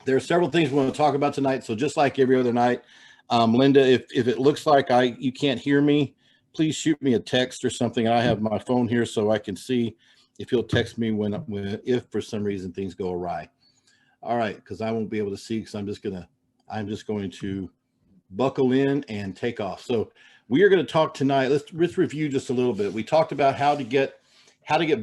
There are several things we want to talk about tonight. So just like every other night, Linda, if it looks like you can't hear me, please shoot me a text or something. I have my phone here so I can see if you'll text me when if for some reason things go awry. All right, because I won't be able to see because I'm just going to buckle in and take off. So we are going to talk tonight. Let's review just a little bit. We talked about how to get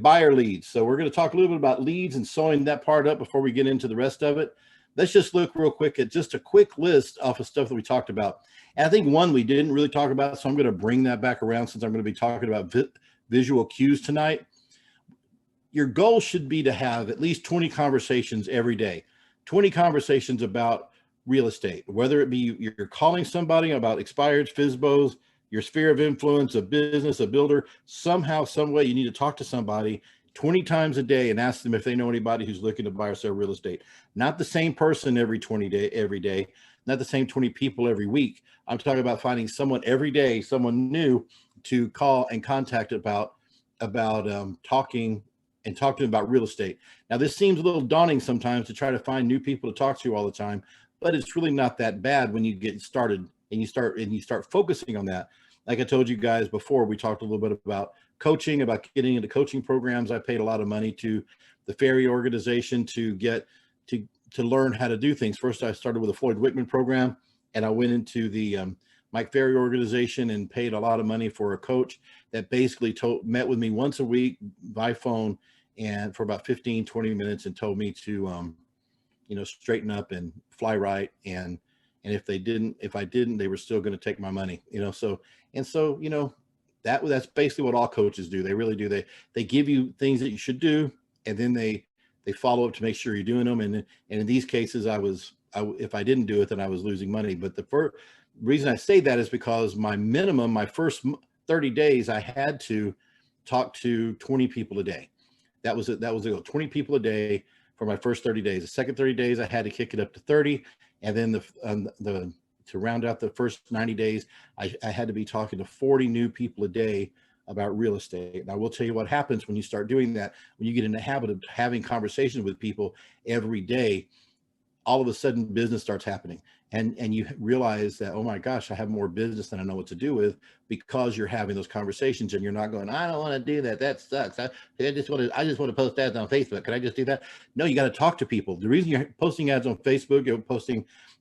buyer leads. So we're going to talk a little bit about leads and sewing that part up before we get into the rest of it. Let's just look real quick at just a quick list off of stuff that we talked about. And I think one we didn't really talk about, so I'm going to bring that back around since I'm going to be talking about visual cues tonight. Your goal should be to have at least 20 conversations every day, 20 conversations about real estate, whether it be you're calling somebody about expired FSBOs, your sphere of influence, a business, a builder, somehow, some way you need to talk to somebody 20 times a day and ask them if they know anybody who's looking to buy or sell real estate. Not the same person every day, not the same 20 people every week. I'm talking about finding someone every day, someone new to call and contact about talk to them about real estate. Now, this seems a little daunting sometimes to try to find new people to talk to all the time, but it's really not that bad when you get started and you start focusing on that. Like I told you guys before, we talked a little bit about coaching, about getting into coaching programs. I paid a lot of money to the Ferry organization to get to learn how to do things. First, I started with a Floyd Wickman program, and I went into the Mike Ferry organization and paid a lot of money for a coach that basically met with me once a week by phone and for about 15, 20 minutes and told me to, straighten up and fly right. And if I didn't, they were still going to take my money, that's basically what all coaches do. They really do. They give you things that you should do, and then they follow up to make sure you're doing them. And in these cases, if I didn't do it, then I was losing money. But the first reason I say that is because my first 30 days, I had to talk to 20 people a day. That was it. That was it. 20 people a day for my first 30 days. The second 30 days, I had to kick it up to 30. And then to round out the first 90 days, I had to be talking to 40 new people a day about real estate. And I will tell you what happens when you start doing that. When you get in the habit of having conversations with people every day, all of a sudden business starts happening. And you realize that, oh my gosh, I have more business than I know what to do with, because you're having those conversations and you're not going, I don't want to do that. That sucks. I just want to post ads on Facebook. Can I just do that? No, you got to talk to people. The reason you're posting ads on Facebook, you're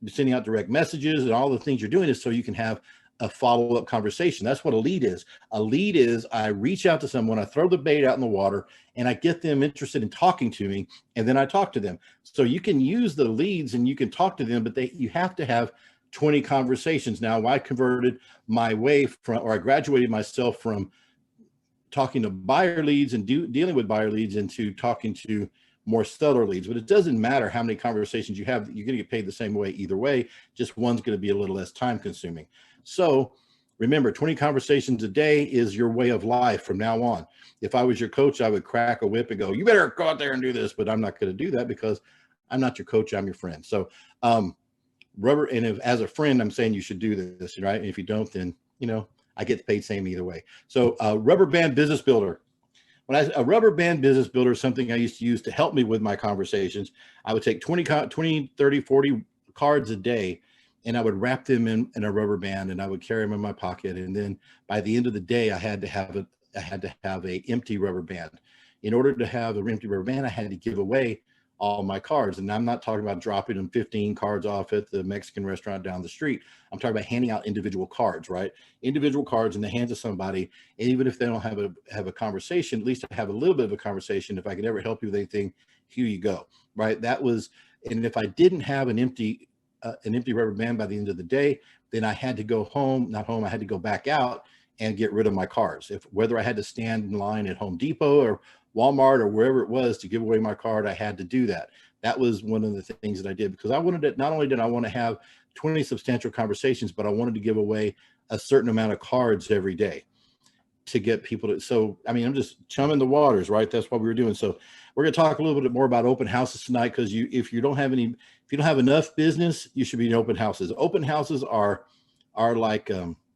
sending out direct messages and all the things you're doing is so you can have a follow-up conversation. That's what a lead is. A lead is I reach out to someone, I throw the bait out in the water, and I get them interested in talking to me, and then I talk to them. So you can use the leads and you can talk to them, but you have to have 20 conversations. Now, I converted I graduated myself from talking to buyer leads and dealing with buyer leads into talking to more seller leads. But it doesn't matter how many conversations you have, you're going to get paid the same way either way. Just one's going to be a little less time consuming. So remember, 20 conversations a day is your way of life from now on. If I was your coach, I would crack a whip and go, you better go out there and do this, but I'm not going to do that because I'm not your coach, I'm your friend. So as a friend, I'm saying you should do this, right? And if you don't, then, I get paid same either way. So rubber band business builder. A rubber band business builder is something I used to use to help me with my conversations. I would take 20, 30, 40 cards a day, and I would wrap them in a rubber band, and I would carry them in my pocket. And then by the end of the day, I had to have a empty rubber band. In order to have an empty rubber band, I had to give away all my cards. And I'm not talking about dropping them 15 cards off at the Mexican restaurant down the street. I'm talking about handing out individual cards, right? Individual cards in the hands of somebody. And even if they don't have a conversation, at least I have a little bit of a conversation. If I could ever help you with anything, here you go, right? And if I didn't have an empty rubber band by the end of the day, then I had to go I had to go back out and get rid of my cards. Whether I had to stand in line at Home Depot or Walmart or wherever it was to give away my card, I had to do that. That was one of the things that I did because I wanted to, not only did I want to have 20 substantial conversations, but I wanted to give away a certain amount of cards every day to get people to, so, I mean, I'm just chumming the waters, right? That's what we were doing. So we're going to talk a little bit more about open houses tonight. Cause if you don't have enough business, you should be in open houses. Open houses are like,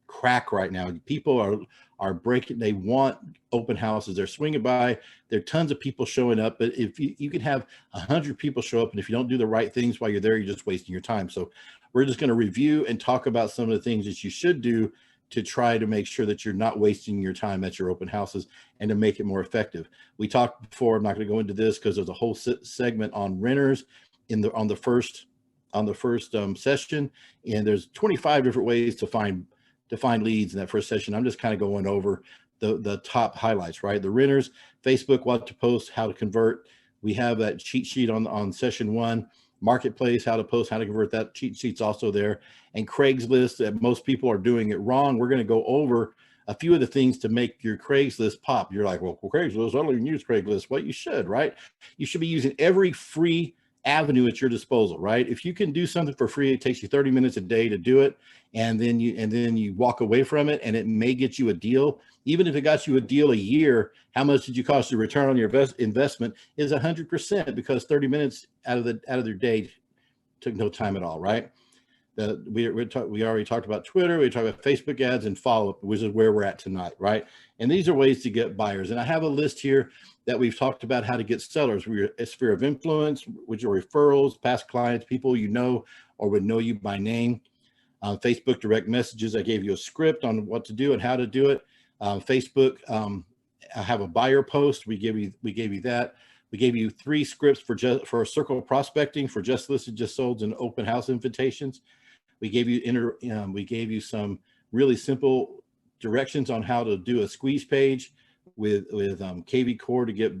crack right now. People are breaking. They want open houses. They're swinging by. There are tons of people showing up. But if you can have 100 people show up, and if you don't do the right things while you're there, you're just wasting your time. So we're just going to review and talk about some of the things that you should do to try to make sure that you're not wasting your time at your open houses and to make it more effective. We talked before, I'm not going to go into this because there's a whole segment on renters on the first session, and there's 25 different ways to find leads in that first session. I'm just kind of going over the top highlights, right? The renters, Facebook, what to post, how to convert. We have that cheat sheet on session 1. Marketplace, how to post, how to convert. That cheat sheet's also there. And Craigslist, that most people are doing it wrong. We're going to go over a few of the things to make your Craigslist pop. You're like, well, Craigslist, I don't even use Craigslist. Well, you should, right? You should be using every free avenue at your disposal, right? If you can do something for free, it takes you 30 minutes a day to do it, and then you walk away from it, and it may get you a deal. Even if it got you a deal a year, how much did you cost? The return on your investment is 100%, because 30 minutes out of their day took no time at all, right? We already talked about Twitter, we talked about Facebook ads and follow-up, which is where we're at tonight, right? And these are ways to get buyers. And I have a list here that we've talked about how to get sellers. We're a sphere of influence, which are referrals, past clients, people you know or would know you by name. Facebook direct messages, I gave you a script on what to do and how to do it. Facebook, I have a buyer post. We gave you that. We gave you 3 scripts for circle prospecting, for just listed, just sold, and open house invitations. We gave you some really simple directions on how to do a squeeze page with KV Core to get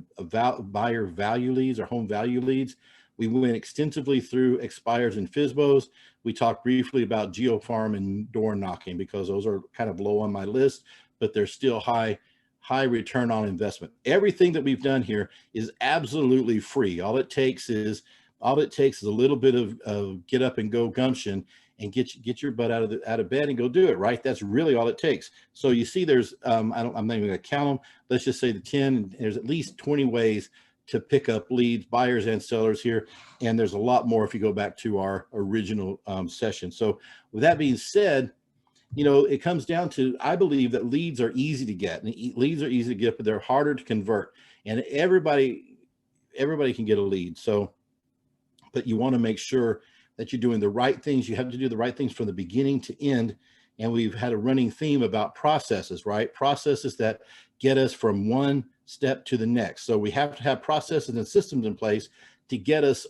buyer value leads or home value leads. We went extensively through expires and FSBOs. We talked briefly about GeoFarm and door knocking, because those are kind of low on my list, but they're still high return on investment. Everything that we've done here is absolutely free. All it takes is a little bit of get up and go gumption, and get your butt out of bed and go do it, right? That's really all it takes. So you see there's, I'm not even gonna count them. Let's just say the 10, there's at least 20 ways to pick up leads, buyers and sellers here. And there's a lot more if you go back to our original session. So with that being said, it comes down to, I believe that leads are easy to get, and leads are easy to get, but they're harder to convert. And everybody can get a lead. So, but you want to make sure that you're doing the right things. You have to do the right things from the beginning to end. And we've had a running theme about processes, right? Processes that get us from one step to the next. So we have to have processes and systems in place to get us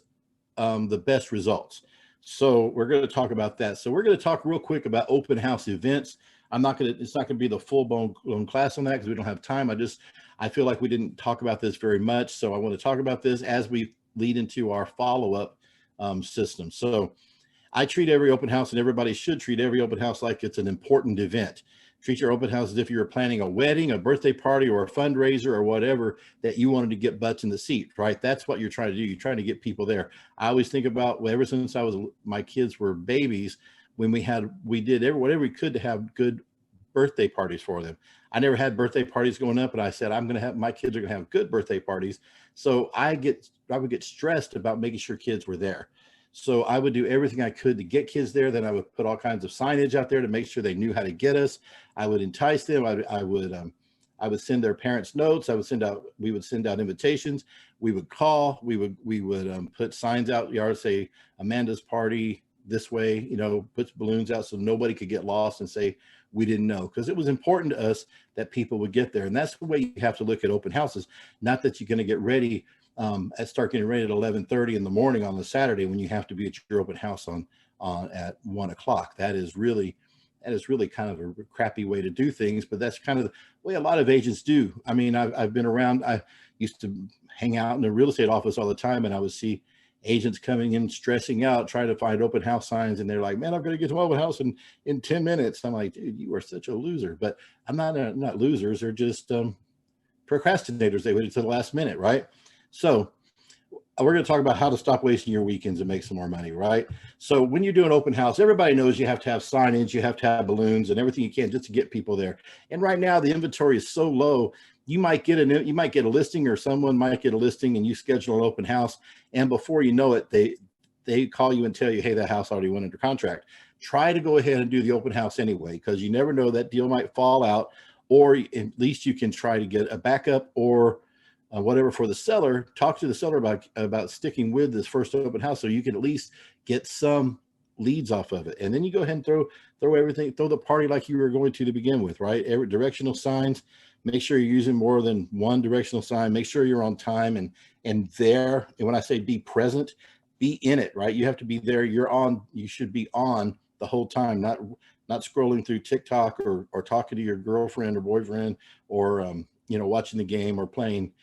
the best results. So we're going to talk about that. So we're going to talk real quick about open house events. It's not going to be the full-blown class on that, because we don't have time. I feel like we didn't talk about this very much. So I want to talk about this as we lead into our follow-up system. So I treat every open house, and everybody should treat every open house like it's an important event. Treat your open house as if you were planning a wedding, a birthday party, or a fundraiser, or whatever that you wanted to get butts in the seat, right? That's what you're trying to do. You're trying to get people there. I always think about, well, ever since my kids were babies, when we did whatever we could to have good birthday parties for them. I never had birthday parties going up, but I said, my kids are going to have good birthday parties. So I would get stressed about making sure kids were there. So I would do everything I could to get kids there. Then I would put all kinds of signage out there to make sure they knew how to get us. I would entice them. I would send their parents notes. We would send out invitations. We would call. We would put signs out yard, say Amanda's party this way. Puts balloons out so nobody could get lost and say we didn't know, because it was important to us that people would get there. And that's the way you have to look at open houses. Not that you're going to get ready. Start getting ready at 11:30 in the morning on the Saturday when you have to be at your open house at 1 o'clock. That is really kind of a crappy way to do things, but that's kind of the way a lot of agents do. I mean, I've been around. I used to hang out in the real estate office all the time, and I would see agents coming in stressing out, trying to find open house signs, and they're like, "Man, I'm going to get to my open house in 10 minutes." I'm like, "Dude, you are such a loser." But I'm not losers. They're just procrastinators. They waited to the last minute, right? So we're going to talk about how to stop wasting your weekends and make some more money, right? So when you do an open house, everybody knows you have to have signage, you have to have balloons and everything you can just to get people there. And right now the inventory is so low, you might get a listing, or someone might get a listing, and you schedule an open house, and before you know it, they call you and tell you, hey, that house already went under contract. try to go ahead and do the open house anyway, because you never know, that deal might fall out, or at least you can try to get a backup or whatever for the seller. Talk to the seller about sticking with this first open house so you can at least get some leads off of it. And then you go ahead and throw everything, throw the party like you were going to begin with, right? Every directional signs, make sure you're using more than one directional sign, make sure you're on time and there. And when I say be present, be in it, right? You have to be there. You should be on the whole time, not scrolling through TikTok or talking to your girlfriend or boyfriend, or watching the game or playing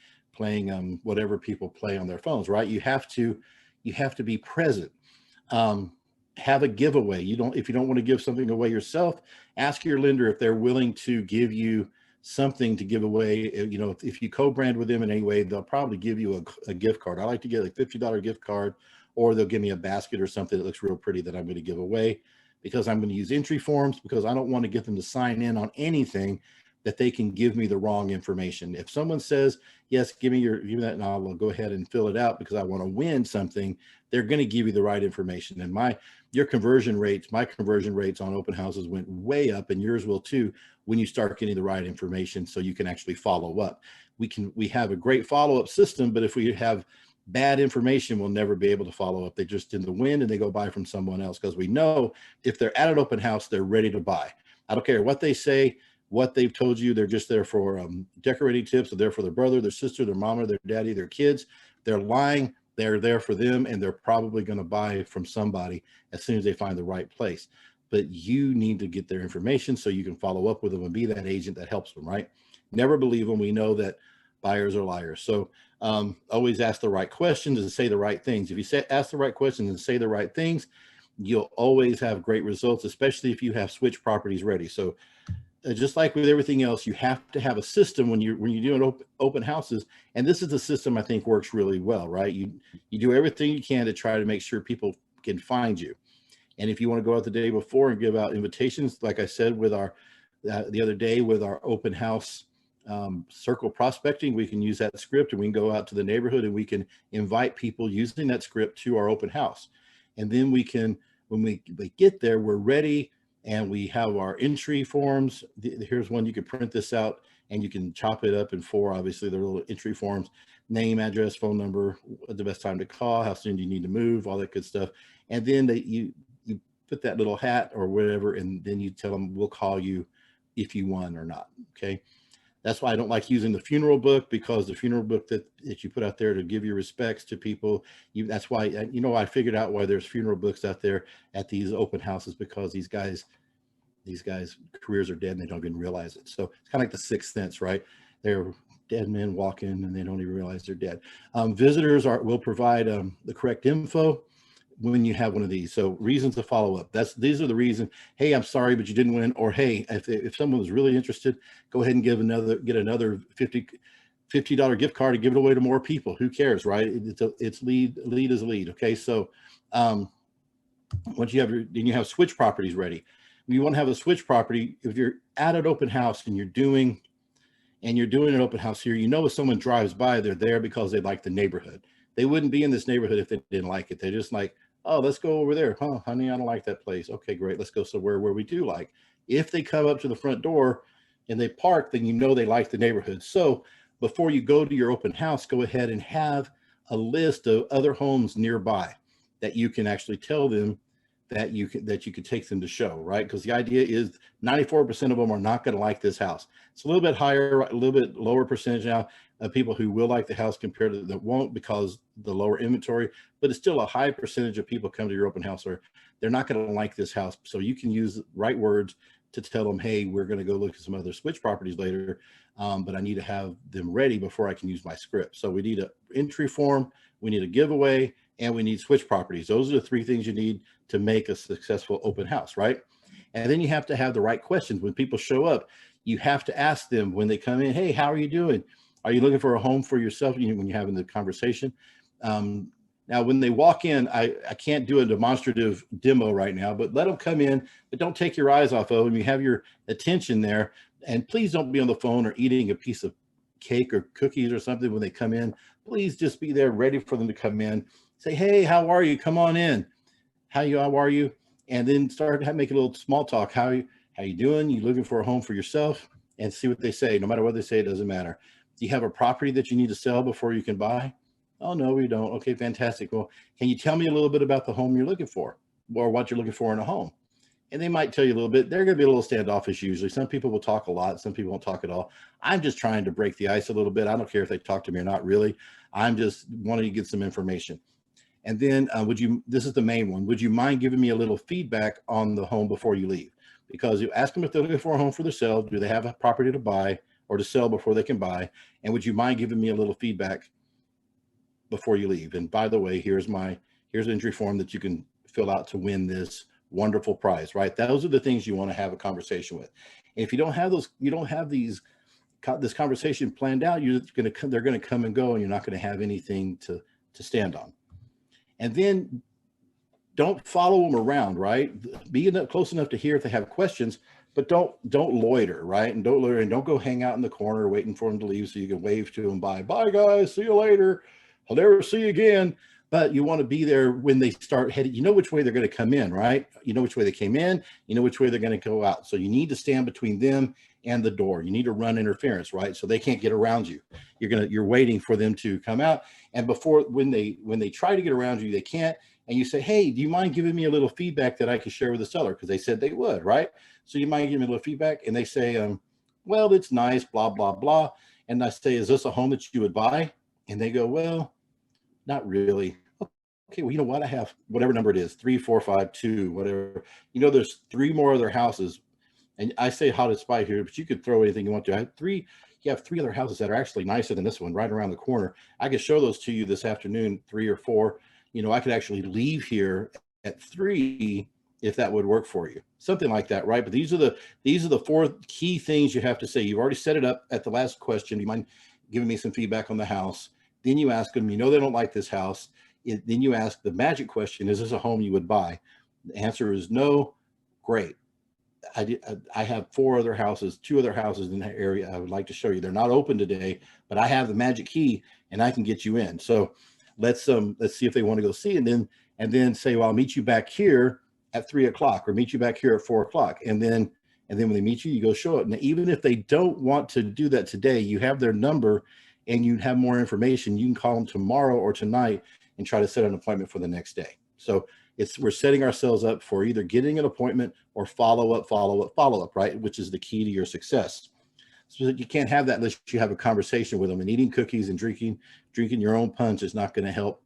whatever people play on their phones, right? You have to be present. Have a giveaway. If you don't want to give something away yourself, ask your lender if they're willing to give you something to give away. If you co-brand with them in any way, they'll probably give you a gift card. I like to get a $50 gift card, or they'll give me a basket or something that looks real pretty that I'm going to give away, because I'm going to use entry forms, because I don't want to get them to sign in on anything that they can give me the wrong information. If someone says, yes, give me that, and I'll go ahead and fill it out because I want to win something, they're going to give you the right information. And my conversion rates on open houses went way up, and yours will too, when you start getting the right information so you can actually follow up. We have a great follow-up system, but if we have bad information, we'll never be able to follow up. They just in the wind and they go buy from someone else, because we know if they're at an open house, they're ready to buy. I don't care what they say, what they've told you. They're just there for decorating tips. They're there for their brother, their sister, their mama, their daddy, their kids. They're lying. They're there for them, and they're probably going to buy from somebody as soon as they find the right place. But you need to get their information so you can follow up with them and be that agent that helps them, right? Never believe them. We know that buyers are liars. So always ask the right questions and say the right things. If you ask the right questions and say the right things, you'll always have great results, especially if you have switch properties ready. So just like with everything else, you have to have a system when you're doing open houses. And this is the system I think works really well, right? You do everything you can to try to make sure people can find you. And if you want to go out the day before and give out invitations, like I said with the other day with our open house circle prospecting, we can use that script, and we can go out to the neighborhood and we can invite people using that script to our open house. And then we can, when we get there, we're ready. And we have our entry forms. Here's one. You can print this out and you can chop it up in 4. Obviously, they're little entry forms: name, address, phone number, the best time to call, how soon do you need to move, all that good stuff. And then you put that little hat or whatever, and then you tell them we'll call you if you won or not. Okay. That's why I don't like using the funeral book, because the funeral book that you put out there to give your respects to people, that's why, I figured out why there's funeral books out there at these open houses, because these guys' careers are dead and they don't even realize it. So it's kind of like the Sixth Sense, right? They're dead men walking and they don't even realize they're dead. Visitors will provide the correct info when you have one of these. So reasons to follow up. These are the reasons. Hey, I'm sorry, but you didn't win. Or hey, if someone was really interested, go ahead and get another $50 gift card and give it away to more people. Who cares, right? It's lead is lead. Okay, so once you have switch properties ready. You want to have a switch property. If you're at an open house and you're doing an open house here, if someone drives by, they're there because they like the neighborhood. They wouldn't be in this neighborhood if they didn't like it. They're just like, oh, let's go over there. Huh, honey, I don't like that place. Okay, great. Let's go somewhere where we do like. If they come up to the front door and they park, then they like the neighborhood. So before you go to your open house, go ahead and have a list of other homes nearby that you can actually tell them that you could take them to show, right? Because the idea is 94% of them are not going to like this house. It's a little bit higher, a little bit lower percentage now of people who will like the house compared to that won't, because the lower inventory, but it's still a high percentage of people come to your open house or they're not going to like this house. So you can use the right words to tell them, hey, we're going to go look at some other switch properties later, but I need to have them ready before I can use my script. So we need an entry form, we need a giveaway, and we need switch properties. Those are the 3 things you need to make a successful open house, right? And then you have to have the right questions. When people show up, you have to ask them when they come in, hey, how are you doing? Are you looking for a home for yourself? When you're having the conversation. Now, when they walk in, I can't do a demonstrative demo right now, but let them come in, but don't take your eyes off of them. You have your attention there, and please don't be on the phone or eating a piece of cake or cookies or something when they come in. Please just be there ready for them to come in. Say, hey, how are you? Come on in. How are you? and then start making a little small talk. How you doing? You looking for a home for yourself? And see what they say. No matter what they say, it doesn't matter. Do you have a property that you need to sell before you can buy? Oh, no, we don't. Okay, fantastic. Well, can you tell me a little bit about the home you're looking for, or what you're looking for in a home? And they might tell you a little bit. They're going to be a little standoffish usually. Some people will talk a lot. Some people won't talk at all. I'm just trying to break the ice a little bit. I don't care if they talk to me or not, really. I'm just wanting to get some information. And then this is the main one. Would you mind giving me a little feedback on the home before you leave? Because you ask them if they're looking for a home for themselves. Do they have a property to buy or to sell before they can buy? And would you mind giving me a little feedback before you leave? And by the way, here's an entry form that you can fill out to win this wonderful prize, right? Those are the things you want to have a conversation with. And if you don't have those, you don't have this conversation planned out, they're going to come and go, and you're not going to have anything to stand on. And then don't follow them around, right? Be close enough to hear if they have questions, but don't loiter, right? And don't go hang out in the corner waiting for them to leave so you can wave to them, bye guys, see you later, I'll never see you again. But you want to be there when they start heading. You know which way they're going to come in, right? You know which way they came in. You know which way they're going to go out. So you need to stand between them and the door. You need to run interference, right? So they can't get around you. You're waiting for them to come out. And when they try to get around you, they can't. And you say, hey, do you mind giving me a little feedback that I can share with the seller? Because they said they would, right? So you might give me a little feedback. And they say, well, it's nice, blah, blah, blah. And I say, is this a home that you would buy? And they go, well, not really. Okay, well, you know what? I have whatever number it is, 3, 4, 5, 2, whatever. There's 3 more other houses. And I say how to spy here, but you could throw anything you want to. You have 3 other houses that are actually nicer than this one right around the corner. I could show those to you this afternoon, 3 or 4. I could actually leave here at 3 if that would work for you. Something like that, right? But these are the 4 key things you have to say. You've already set it up at the last question. Do you mind giving me some feedback on the house? Then you ask them, they don't like this house. Then you ask the magic question, is this a home you would buy? The answer is no. Great. I have 4 other houses, 2 other houses in that area I would like to show you. They're not open today, but I have the magic key and I can get you in. So let's see if they want to go see, and then say, well, I'll meet you back here at 3 o'clock or meet you back here at 4 o'clock. And then when they meet you, you go show it. And even if they don't want to do that today, you have their number and you have more information. You can call them tomorrow or tonight and try to set an appointment for the next day. So we're setting ourselves up for either getting an appointment or follow up, right? Which is the key to your success. So that you can't have that unless you have a conversation with them, and eating cookies and drinking your own punch is not going to help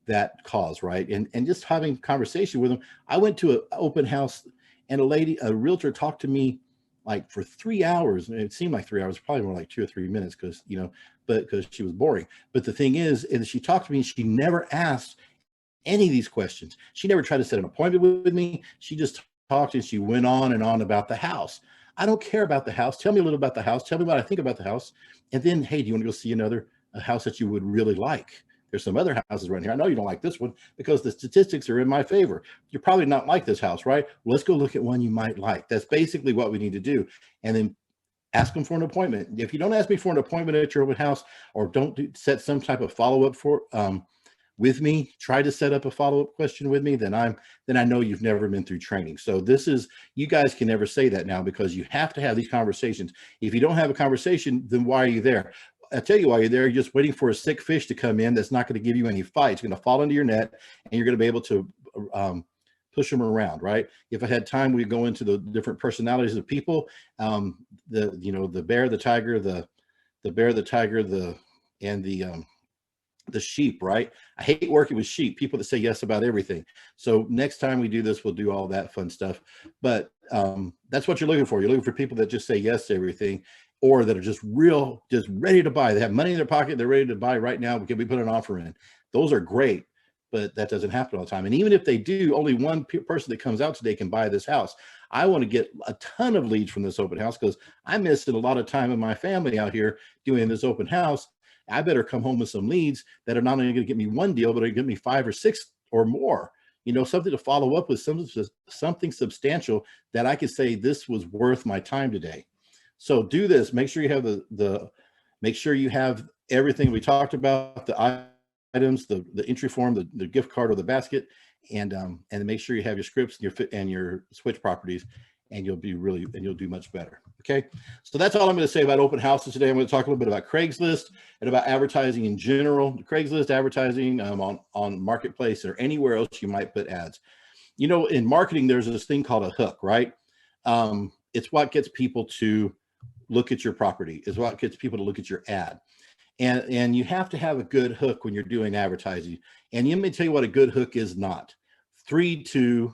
that cause, right? And just having conversation with them. I went to an open house and a realtor talked to me like for 3 hours. And it seemed like 3 hours, probably more like 2 or 3 minutes because she was boring. But the thing is she talked to me and she never asked any of these questions. She never tried to set an appointment with me. She just talked and she went on and on about the house. I don't care about the house. Tell me a little about the house. Tell me what I think about the house. And then, hey, do you want to go see a house that you would really like? There's some other houses around here. I know you don't like this one because the statistics are in my favor. You're probably not like this house, right? Well, let's go look at one you might like. That's basically what we need to do. And then ask them for an appointment. If you don't ask me for an appointment at your open house, or set some type of follow-up with me, try to set up a follow-up question with me, then I know you've never been through training. So you guys can never say that now, because you have to have these conversations. If you don't have a conversation, then why are you there? I'll tell you why you're there. You're just waiting for a sick fish to come in that's not going to give you any fight. It's going to fall into your net, and you're going to be able to push them around, right? If I had time, we'd go into the different personalities of people. The bear, the tiger, and the sheep, right? I hate working with sheep, people that say yes about everything. So next time we do this, we'll do all that fun stuff. But that's what you're looking for. You're looking for people that just say yes to everything, or that are just ready to buy. They have money in their pocket. They're ready to buy right now because we put an offer in. Those are great, but that doesn't happen all the time. And even if they do, only one person that comes out today can buy this house. I want to get a ton of leads from this open house because I'm missing a lot of time in my family out here doing this open house. I better come home with some leads that are not only going to get me one deal, but are going to get me 5 or 6 or more. Something to follow up with, something substantial that I could say this was worth my time today. So do this. Make sure you have make sure you have everything we talked about, the items, the entry form, the gift card or the basket, and make sure you have your scripts and your switch properties, and you'll do much better. Okay, so that's all I'm going to say about open houses today. I'm going to talk a little bit about Craigslist and about advertising in general. Craigslist advertising on Marketplace or anywhere else you might put ads. You know, in marketing, there's this thing called a hook, right? It's what gets people to look at your property, is what gets people to look at your ad. And you have to have a good hook when you're doing advertising. And let me tell you what a good hook is not. 3-2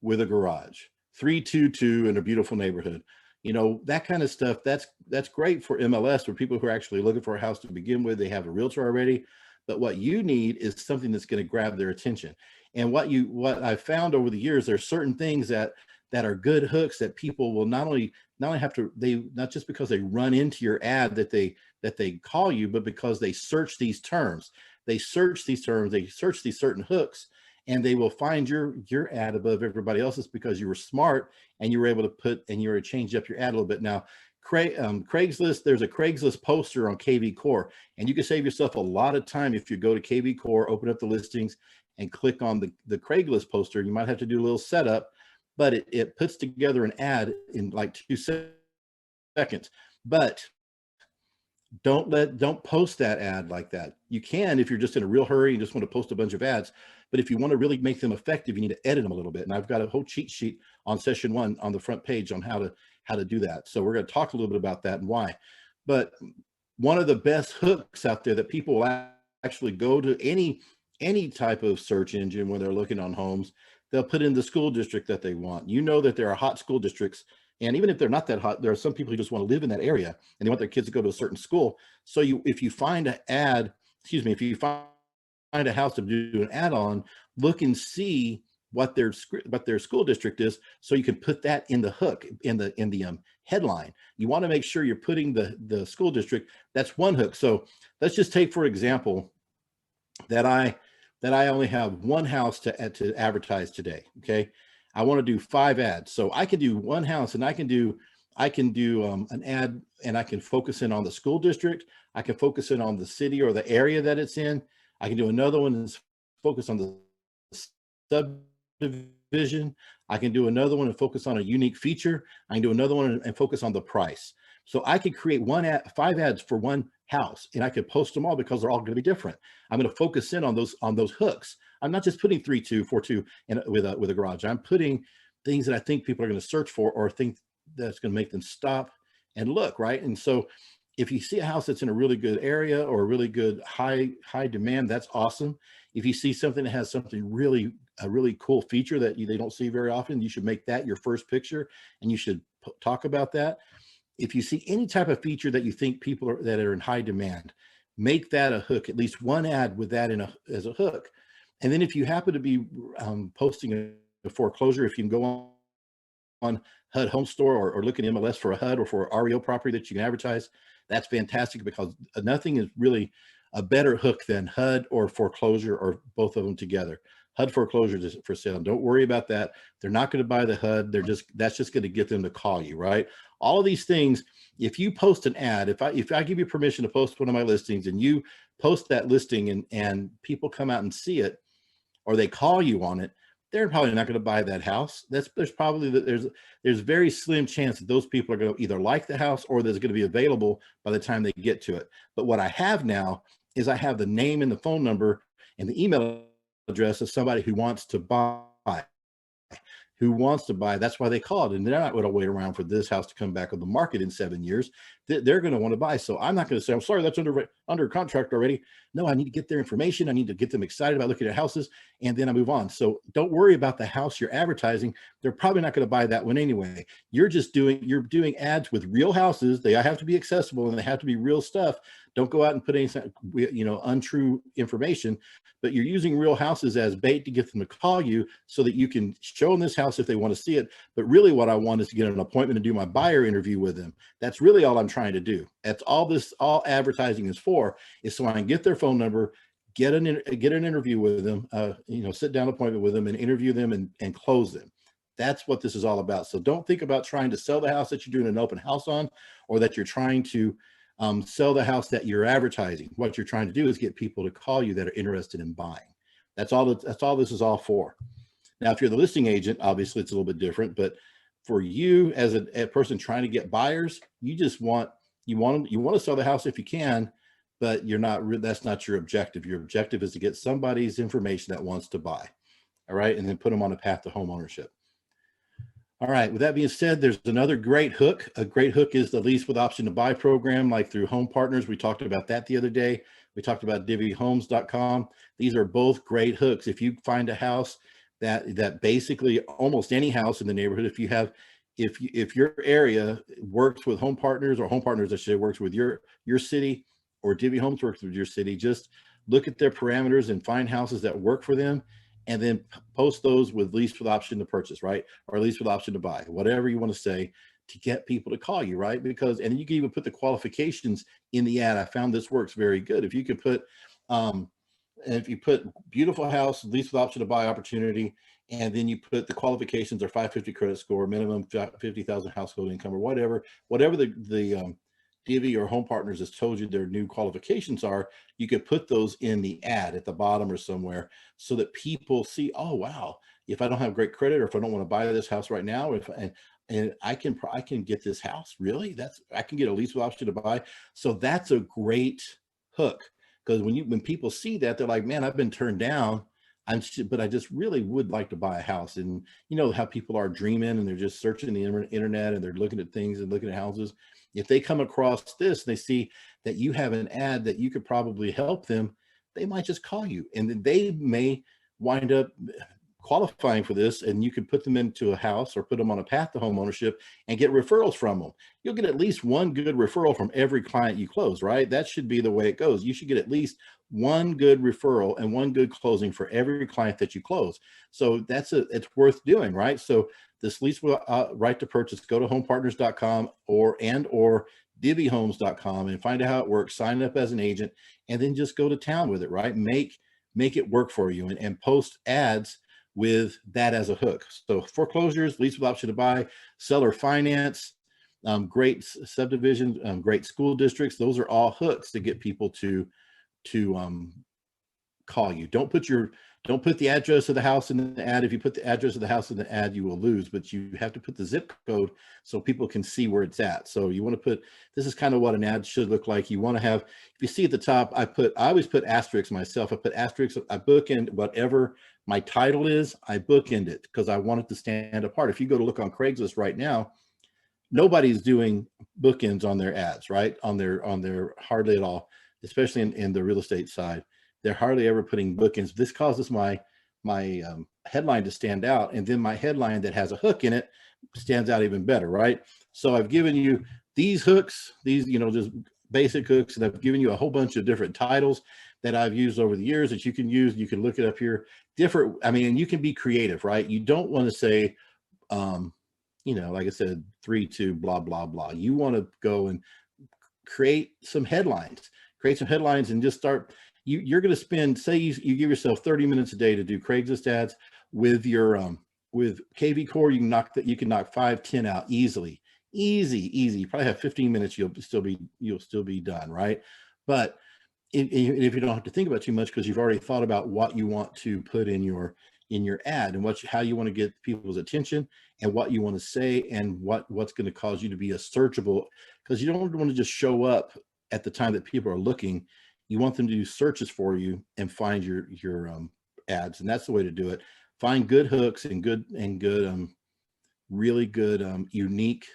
with a garage, 3-2-2 in a beautiful neighborhood. You know, that kind of stuff, that's great for MLS, for people who are actually looking for a house to begin with. They have a realtor already. But what you need is something that's going to grab their attention. And what I've found over the years, there's certain things that are good hooks that people will not only have to, not just because they run into your ad that they call you, but because they search these terms. They search these terms, they search these certain hooks, and they will find your ad above everybody else's because you were smart and you were able to change up your ad a little bit. Now, Craigslist, there's a Craigslist poster on KV Core, and you can save yourself a lot of time if you go to KV Core, open up the listings, and click on the Craigslist poster. You might have to do a little setup, but it puts together an ad in like 2 seconds. But don't post that ad like that. You can if you're just in a real hurry and just want to post a bunch of ads, but if you want to really make them effective, you need to edit them a little bit. And I've got a whole cheat sheet on session 1 on the front page on how to do that. So we're going to talk a little bit about that and why. But one of the best hooks out there that people will actually go to any type of search engine when they're looking on homes, they'll put in the school district that they want. You know that there are hot school districts, and even if they're not that hot, there are some people who just want to live in that area and they want their kids to go to a certain school. So if you find if you find a house to do an ad on, look and see what their school district is, so you can put that in the hook, in the headline. You want to make sure you're putting the school district. That's one hook. So let's just take, for example, that I only have one house to advertise today. Okay, I want to do 5 ads, so I can do one house, and I can do an ad, and I can focus in on the school district. I can focus in on the city or the area that it's in. I can do another one that's focus on the subdivision. I can do another one and focus on a unique feature. I can do another one and focus on the price. So I could create 5 ads for one house, and I could post them all because they're all going to be different. I'm going to focus in on those hooks. I'm not just putting 3-2, 4-2 with a garage. I'm putting things that I think people are going to search for, or think that's going to make them stop and look, right? And so if you see a house that's in a really good area or a really good high demand, that's awesome. If you see something that has a really cool feature that they don't see very often, you should make that your first picture, and you should talk about that. If you see any type of feature that you think that are in high demand, make that a hook, at least one ad with that as a hook. And then if you happen to be posting a foreclosure, if you can go on HUD Home Store or look at MLS for a HUD or for an REO property that you can advertise, that's fantastic, because nothing is really a better hook than HUD or foreclosure, or both of them together. HUD foreclosure is for sale. Don't worry about that. They're not going to buy the HUD. That's just going to get them to call you, right? All of these things, if you post an ad, if I give you permission to post one of my listings, and you post that listing and people come out and see it, or they call you on it, they're probably not going to buy that house. There's very slim chance that those people are going to either like the house, or there's going to be available by the time they get to it. But what I have now is I have the name and the phone number and the email address of somebody who wants to buy. That's why they called, and they're not going to wait around for this house to come back on the market in 7 years. They're going to want to buy. So I'm not going to say, I'm sorry, that's under contract already. No, I need to get their information. I need to get them excited about looking at houses, and then I move on. So don't worry about the house you're advertising. They're probably not going to buy that one anyway. You're doing ads with real houses. They have to be accessible, and they have to be real stuff. Don't go out and put any, untrue information, but you're using real houses as bait to get them to call you, so that you can show them this house if they want to see it. But really what I want is to get an appointment and do my buyer interview with them. That's really all I'm trying to do. That's all advertising is for, is so I can get their phone number, get an interview with them, sit down appointment with them and interview them and close them. That's what this is all about. So don't think about trying to sell the house that you're doing an open house on, or that you're trying to Sell the house that you're advertising. What you're trying to do is get people to call you that are interested in buying. That's all this is all for. Now, if you're the listing agent, obviously it's a little bit different, but for you as a person trying to get buyers, you just want to sell the house if you can, but that's not your objective. Your objective is to get somebody's information that wants to buy. All right. And then put them on a path to home ownership. All right. With that being said, there's another great hook. A great hook is the lease with option to buy program, like through Home Partners. We talked about that the other day. We talked about divvyhomes.com. These are both great hooks. If you find a house that basically almost any house in the neighborhood, if your area works with Home Partners, or Home Partners, I should say, works with your city, or Divvy Homes works with your city, just look at their parameters and find houses that work for them, and then post those with lease with option to purchase, right? Or lease with option to buy, whatever you want to say, to get people to call you, right? Because, and you can even put the qualifications in the ad. I found this works very good. If you could put, if you put beautiful house, lease with option to buy opportunity, and then you put the qualifications are 550 credit score, minimum 50,000 household income, or whatever the Divvy or Home Partners has told you their new qualifications are, you could put those in the ad at the bottom or somewhere, so that people see, oh, wow, if I don't have great credit, or if I don't want to buy this house right now, and I can get this house, really, I can get a lease with option to buy. So that's a great hook, because when people see that, they're like, man, I've been turned down, but I just really would like to buy a house. And you know how people are dreaming, and they're just searching the internet, and they're looking at things and looking at houses. If they come across this and they see that you have an ad that you could probably help them, they might just call you, and then they may wind up qualifying for this, and you could put them into a house or put them on a path to home ownership and get referrals from them. You'll get at least one good referral from every client you close, right? That should be the way it goes. You should get at least one good referral and one good closing for every client that you close. So it's worth doing, right? So this lease right to purchase, go to homepartners.com or divvyhomes.com and find out how it works, sign up as an agent, and then just go to town with it, right? Make it work for you, and post ads with that as a hook. So foreclosures, lease with option to buy, seller finance, great subdivision, great school districts. Those are all hooks to get people to call you. Don't put the address of the house in the ad. If you put the address of the house in the ad, you will lose, but you have to put the zip code so people can see where it's at. So you want to put, this is kind of what an ad should look like. You want to have, if you see at the top, I always put asterisks myself. I put asterisks, I bookend whatever my title is, I bookend it, because I want it to stand apart. If you go to look on Craigslist right now, nobody's doing bookends on their ads, right? On their hardly at all, especially in the real estate side. They're hardly ever putting bookends. This causes my headline to stand out, and then my headline that has a hook in it stands out even better, right? So I've given you these hooks, these just basic hooks, and I've given you a whole bunch of different titles that I've used over the years that you can use. You can look it up here. And you can be creative, right? You don't want to say, like I said, 3-2, blah, blah, blah. You want to go and create some headlines, and just start. You're going to spend, say you give yourself 30 minutes a day to do Craigslist ads with your with KV Core. You can knock 5-10 out easily, easy. You probably have 15 minutes. You'll still be done, right? But if you don't have to think about too much, because you've already thought about what you want to put in your ad, and how you want to get people's attention, and what you want to say, and what's going to cause you to be a searchable, because you don't want to just show up at the time that people are looking. You want them to do searches for you and find your ads, and that's the way to do it. Find good hooks and really good unique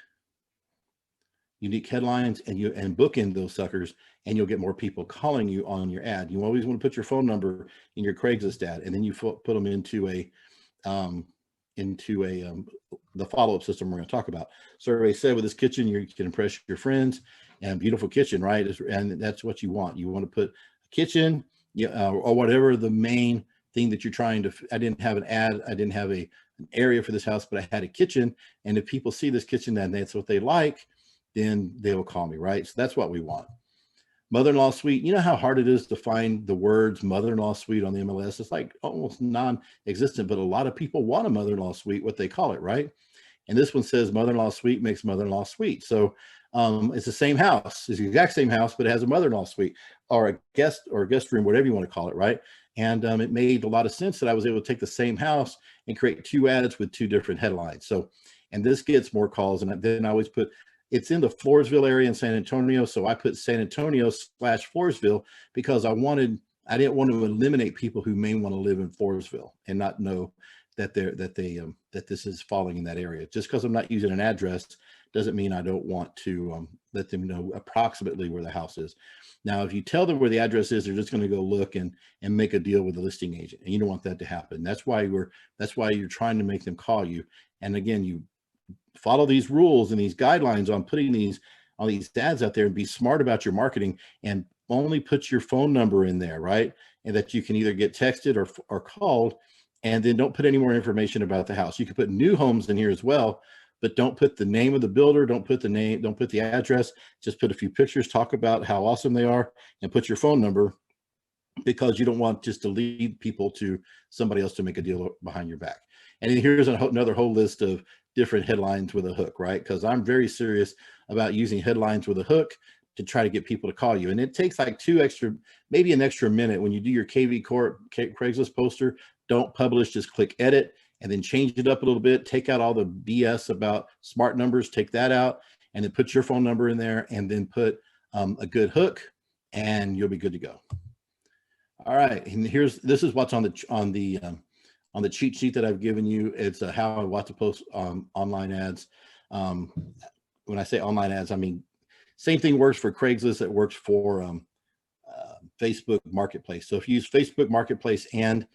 headlines, and bookend those suckers, and you'll get more people calling you on your ad. You always want to put your phone number in your Craigslist ad, and then you put them into the follow-up system we're going to talk about. So everybody said, with this kitchen, you can impress your friends, and beautiful kitchen, right? And that's what you want. You want to put a kitchen, or whatever the main thing that you're trying to. I didn't have an ad. I didn't have an area for this house, but I had a kitchen. And if people see this kitchen and that's what they like, then they will call me, right? So that's what we want. Mother-in-law suite. You know how hard it is to find the words mother-in-law suite on the MLS? It's like almost non-existent, but a lot of people want a mother-in-law suite, what they call it, right? And this one says mother-in-law suite makes mother-in-law suite. So It's the same house. It's the exact same house, but it has a mother-in-law suite or a guest room, whatever you want to call it, right? And it made a lot of sense that I was able to take the same house and create 2 ads with 2 different headlines. So, and this gets more calls. And then I always put, it's in the Floresville area in San Antonio. So I put San Antonio / Floresville because I didn't want to eliminate people who may want to live in Floresville and not know that that this is falling in that area. Just because I'm not using an address doesn't mean I don't want to let them know approximately where the house is. Now, if you tell them where the address is, they're just going to go look and make a deal with the listing agent, and you don't want that to happen. That's why you're trying to make them call you. And again, you follow these rules and these guidelines on putting these ads out there, and be smart about your marketing, and only put your phone number in there, right? And that you can either get texted or called, and then don't put any more information about the house. You can put new homes in here as well, but don't put the name of the builder, don't put the address, just put a few pictures, talk about how awesome they are, and put your phone number, because you don't want just to lead people to somebody else to make a deal behind your back. And then here's another whole list of different headlines with a hook, right? Because I'm very serious about using headlines with a hook to try to get people to call you. And it takes like maybe an extra minute when you do your KV Corp Craigslist poster. Don't publish, just click edit and then change it up a little bit. Take out all the BS about smart numbers, take that out, and then put your phone number in there, and then put a good hook, and you'll be good to go. All right, and this is what's on the cheat sheet that I've given you. It's how I want to post online ads. When I say online ads, I mean same thing works for Craigslist. It works for Facebook Marketplace. So if you use Facebook Marketplace and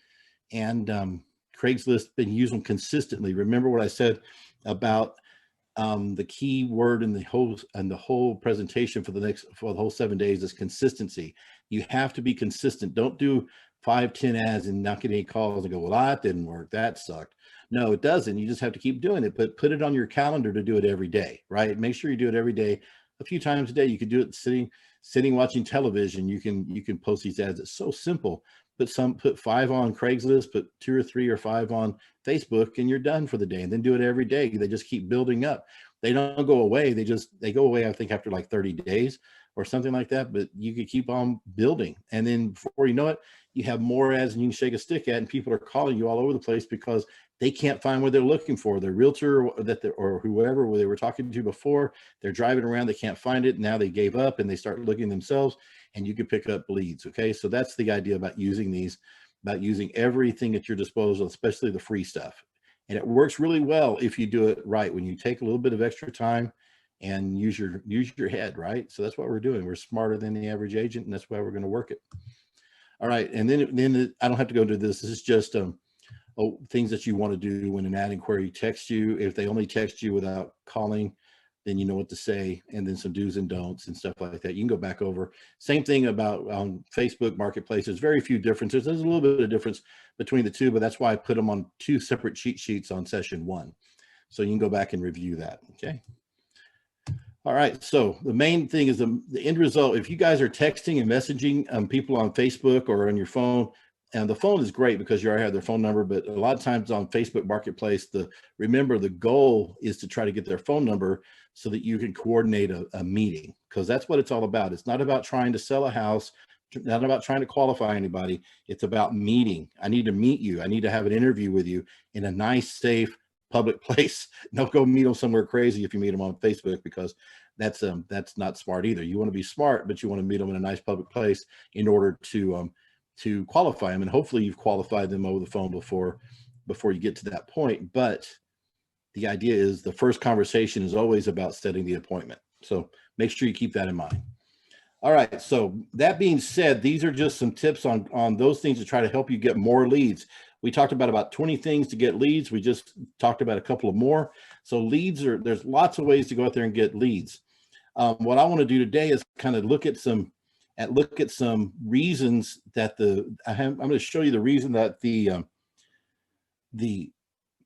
Craigslist, and use them consistently. Remember what I said about the key word in the whole presentation for the whole 7 days is consistency. You have to be consistent. Don't do 5-10 ads and not get any calls and go, well, that didn't work, that sucked. No, it doesn't. You just have to keep doing it, but put it on your calendar to do it every day, right? Make sure you do it every day, a few times a day. You can do it sitting watching television. You can post these ads. It's so simple. Put 5 on Craigslist, put 2 or 3 or 5 on Facebook, and you're done for the day. And then do it every day. They just keep building up. They don't go away. They go away, I think, after like 30 days or something like that, but you could keep on building. And then before you know it, you have more ads than you can shake a stick at, and people are calling you all over the place because they can't find what they're looking for. Their realtor or whoever they were talking to before, they're driving around, they can't find it. Now they gave up and they start looking themselves, and you can pick up leads. Okay, so that's the idea about using these, about using everything at your disposal, especially the free stuff. And it works really well if you do it right, when you take a little bit of extra time and use your head, right? So that's what we're doing. We're smarter than the average agent, and that's why we're going to work it. All right, and then I don't have to go into this. This is just things that you want to do when an ad inquiry texts you. If they only text you without calling, then you know what to say, and then some do's and don'ts and stuff like that. You can go back over. Same thing about Facebook Marketplace. There's very few differences. There's a little bit of difference between the two, but that's why I put them on 2 separate cheat sheets on session 1. So you can go back and review that, okay? All right, so the main thing is the end result. If you guys are texting and messaging people on Facebook or on your phone, and the phone is great because you already have their phone number, but a lot of times on Facebook Marketplace, remember the goal is to try to get their phone number so that you can coordinate a meeting, because that's what it's all about. It's not about trying to sell a house, not about trying to qualify anybody. It's about meeting. I need to meet you. I need to have an interview with you in a nice, safe, public place. Don't go meet them somewhere crazy if you meet them on Facebook, because that's not smart either. You want to be smart, but you want to meet them in a nice public place in order to qualify them. And hopefully you've qualified them over the phone before you get to that point. But the idea is the first conversation is always about setting the appointment. So make sure you keep that in mind. All right, so that being said, these are just some tips on those things to try to help you get more leads. We talked about 20 things to get leads. We just talked about a couple of more. So there's lots of ways to go out there and get leads. What I want to do today is kind of look at some reasons that I'm going to show you the reason that the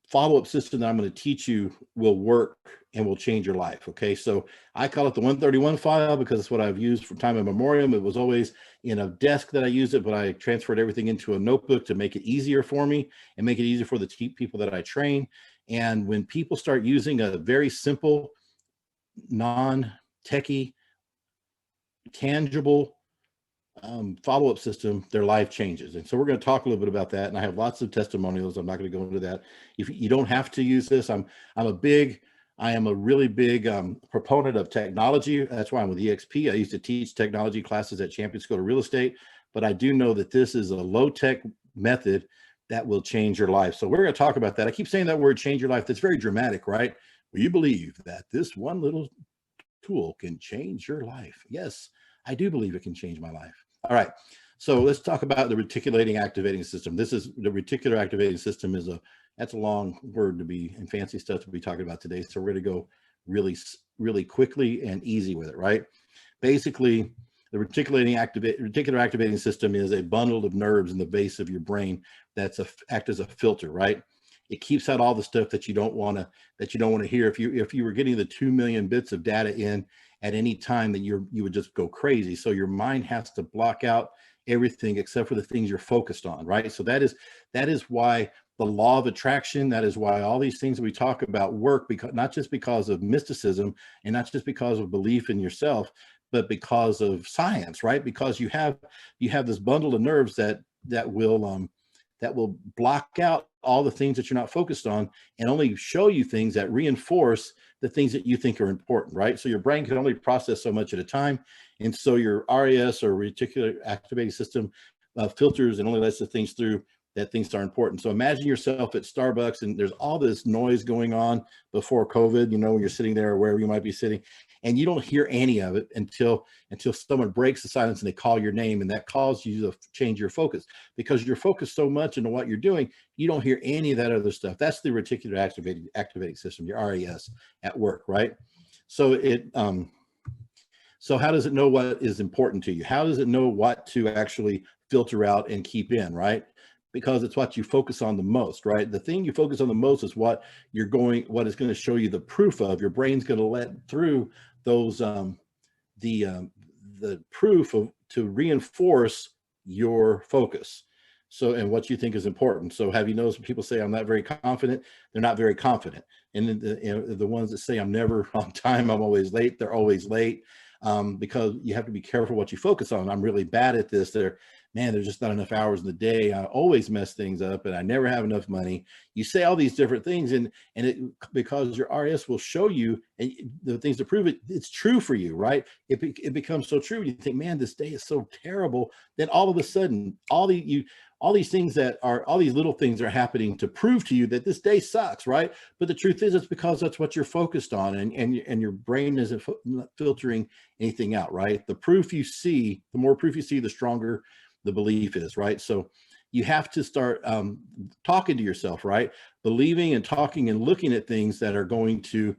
follow-up system that I'm going to teach you will work and will change your life. Okay, so I call it the 131 file because it's what I've used from time immemorial. It was always in a desk that I used it, but I transferred everything into a notebook to make it easier for me and make it easier for the people that I train. And when people start using a very simple, non-technical techie, tangible follow-up system, their life changes. And so we're going to talk a little bit about that. And I have lots of testimonials. I'm not going to go into that. If you don't have to use this, I am a really big proponent of technology. That's why I'm with EXP. I used to teach technology classes at Champion School of Real Estate, but I do know that this is a low-tech method that will change your life. So we're going to talk about that. I keep saying that word, change your life. That's very dramatic, right? Will you believe that this one little tool can change your life? Yes, I do believe it can change my life. All right, so let's talk about the reticulating activating system. This is the reticular activating system. That's a long word to be, and fancy stuff to be talking about today. So we're going to go really quickly and easy with it, right? Basically, the reticular activating system is a bundle of nerves in the base of your brain that's act as a filter, right? It keeps out all the stuff that you don't want to hear. If you were getting the 2 million bits of data in at any time, then you would just go crazy. So your mind has to block out everything except for the things you're focused on, right? So that is why the law of attraction, that is why all these things that we talk about work, because not just because of mysticism and not just because of belief in yourself, but because of science, right? Because you have this bundle of nerves that will block out all the things that you're not focused on and only show you things that reinforce the things that you think are important, right? So your brain can only process so much at a time. And so your RAS, or reticular activating system, filters and only lets the things through that things are important. So imagine yourself at Starbucks and there's all this noise going on before COVID, when you're sitting there or wherever you might be sitting, and you don't hear any of it until someone breaks the silence and they call your name, and that causes you to change your focus, because you're focused so much into what you're doing, you don't hear any of that other stuff. That's the reticular activating system, your RAS at work, right? So so how does it know what is important to you? How does it know what to actually filter out and keep in, right? Because it's what you focus on the most, right? The thing you focus on the most is what is going to show you the proof of. Your brain's going to let through those the proof to reinforce your focus. So, and what you think is important. So have you noticed when people say, I'm not very confident, they're not very confident. And the ones that say, I'm never on time, I'm always late, they're always late. Because you have to be careful what you focus on. I'm really bad at this. There's just not enough hours in the day. I always mess things up and I never have enough money. You say all these different things, and because your RS will show you and the things to prove it, it's true for you, right? It becomes so true. You think, man, this day is so terrible. Then all of a sudden, all these little things are happening to prove to you that this day sucks, right? But the truth is, it's because that's what you're focused on, and your brain isn't filtering anything out, right? The more proof you see, the stronger the belief is, right? So you have to start talking to yourself, right? Believing and talking and looking at things that are going to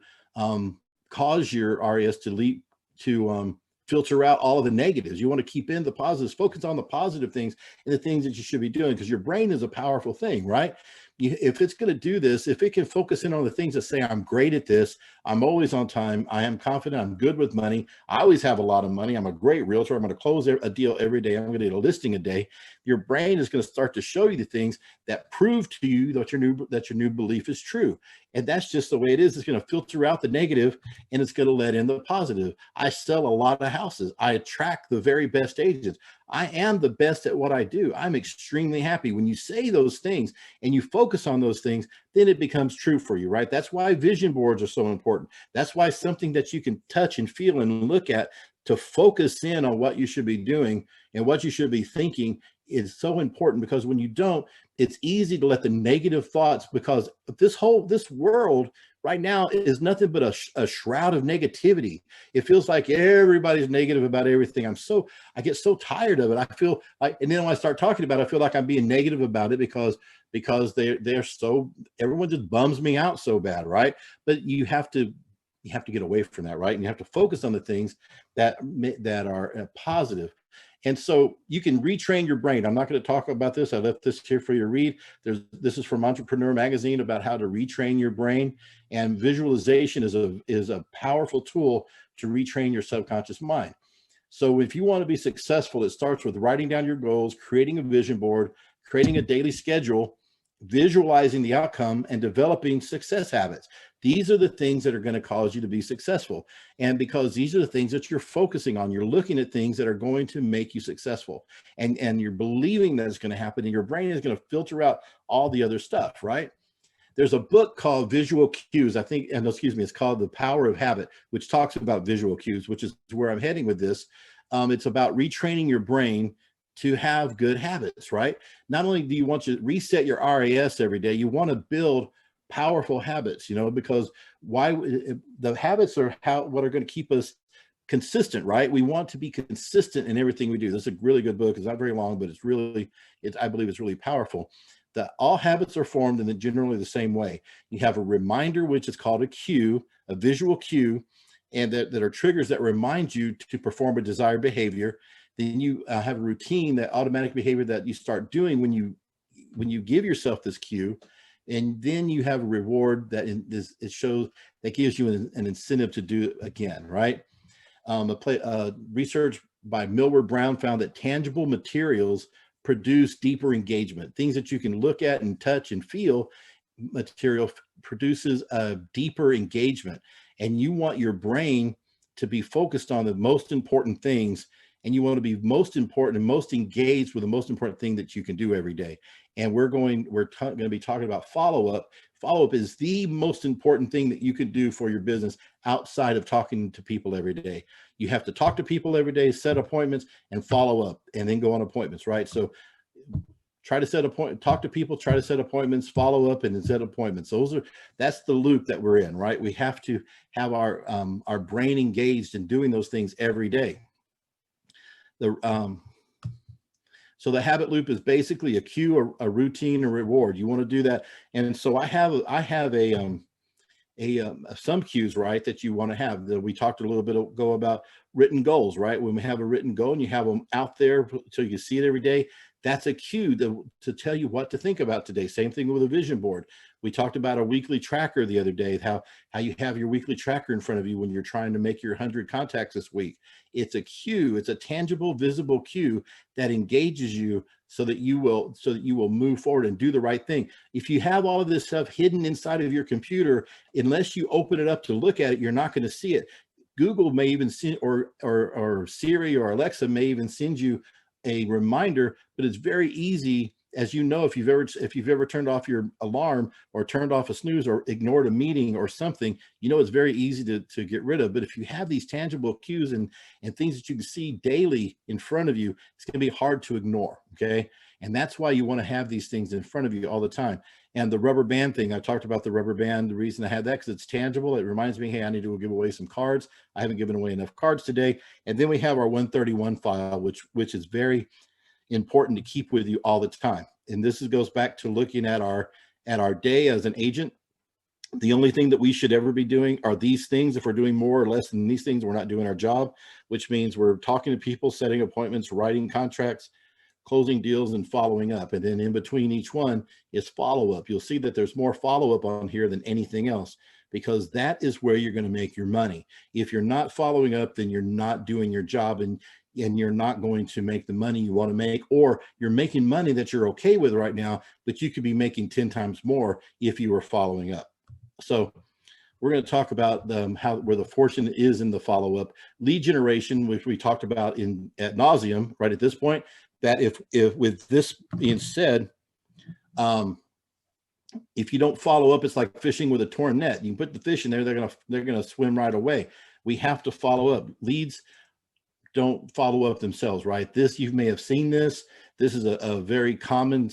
cause your RAS to filter out all of the negatives. You want to keep in the positives, focus on the positive things and the things that you should be doing, because your brain is a powerful thing, right? If it's going to do this, if it can focus in on the things that say, I'm great at this, I'm always on time, I am confident, I'm good with money, I always have a lot of money, I'm a great realtor, I'm going to close a deal every day, I'm going to get a listing a day, your brain is going to start to show you the things that prove to you that your new belief is true. And that's just the way it is. It's going to filter out the negative and it's going to let in the positive. I sell a lot of houses. I attract the very best agents. I am the best at what I do. I'm extremely happy. When you say those things and you focus on those things, then it becomes true for you, right? That's why vision boards are so important. That's why something that you can touch and feel and look at to focus in on what you should be doing and what you should be thinking is so important, because when you don't, it's easy to let the negative thoughts, because this world right now is nothing but a shroud of negativity. It feels like everybody's negative about everything. I get so tired of it. I feel like, and then when I start talking about it, I feel like I'm being negative about it because everyone just bums me out so bad, right? But you have to get away from that, right? And you have to focus on the things that are positive. And so you can retrain your brain. I'm not going to talk about this. I left this here for you to read. This is from Entrepreneur Magazine about how to retrain your brain. And visualization is a powerful tool to retrain your subconscious mind. So if you want to be successful, it starts with writing down your goals, creating a vision board, creating a daily schedule, visualizing the outcome, and developing success habits. These are the things that are going to cause you to be successful. And because these are the things that you're focusing on, you're looking at things that are going to make you successful. And you're believing that it's going to happen, and your brain is going to filter out all the other stuff, right? There's a book called Visual Cues, I think, and excuse me, it's called The Power of Habit, which talks about visual cues, which is where I'm heading with this. It's about retraining your brain to have good habits, right? Not only do you want to reset your RAS every day, you want to build powerful habits, because the habits are what are going to keep us consistent, right? We want to be consistent in everything we do. This is a really good book. It's not very long, but I believe it's really powerful. That all habits are formed in generally the same way. You have a reminder, which is called a cue, a visual cue, and that are triggers that remind you to perform a desired behavior. Then you have a routine, that automatic behavior that you start doing when you give yourself this cue. And then you have a reward that it shows that gives you an incentive to do it again, right? Research by Millward Brown found that tangible materials produce deeper engagement. Things that you can look at and touch and feel, material produces a deeper engagement. And you want your brain to be focused on the most important things, and you want to be most important and most engaged with the most important thing that you can do every day. And we're going to be talking about follow-up. Follow-up is the most important thing that you can do for your business outside of talking to people every day. You have to talk to people every day, set appointments, and follow up, and then go on appointments, right? So talk to people, try to set appointments, follow up, and then set appointments. That's the loop that we're in, right? We have to have our brain engaged in doing those things every day. So the habit loop is basically a cue, a routine, a reward. You want to do that. And so I have some cues, right, that you want to have. We talked a little bit ago about written goals, right? When we have a written goal and you have them out there so you can see it every day, that's a cue to tell you what to think about today. Same thing with a vision board. We talked about a weekly tracker the other day, how you have your weekly tracker in front of you when you're trying to make your 100 contacts this week. It's a cue. It's a tangible, visible cue that engages you so that you will move forward and do the right thing. If you have all of this stuff hidden inside of your computer, unless you open it up to look at it, you're not going to see it. Google may even send, or Siri or Alexa may even send you a reminder, but it's very easy, as you know, if you've ever turned off your alarm or turned off a snooze or ignored a meeting or something, it's very easy to get rid of. But if you have these tangible cues and things that you can see daily in front of you, it's going to be hard to ignore. Okay. And that's why you want to have these things in front of you all the time. And the rubber band thing, I talked about the rubber band. The reason I had that, because it's tangible. It reminds me, hey, I need to give away some cards. I haven't given away enough cards today. And then we have our 131 file, which is very important to keep with you all the time. And this goes back to looking at our day as an agent. The only thing that we should ever be doing are these things. If we're doing more or less than these things, we're not doing our job, which means we're talking to people, setting appointments, writing contracts, closing deals, and following up. And then in between each one is follow-up. You'll see that there's more follow-up on here than anything else, because that is where you're going to make your money. If you're not following up, then you're not doing your job, and you're not going to make the money you want to make, or you're making money that you're okay with right now, but you could be making 10 times more if you were following up. So we're going to talk about where the fortune is in the follow-up. Lead generation, which we talked about ad nauseum right at this point, that if with this being said, if you don't follow up, it's like fishing with a torn net. You can put the fish in there, they're gonna swim right away. We have to follow up. Leads don't follow up themselves, right? You may have seen this. This is a very common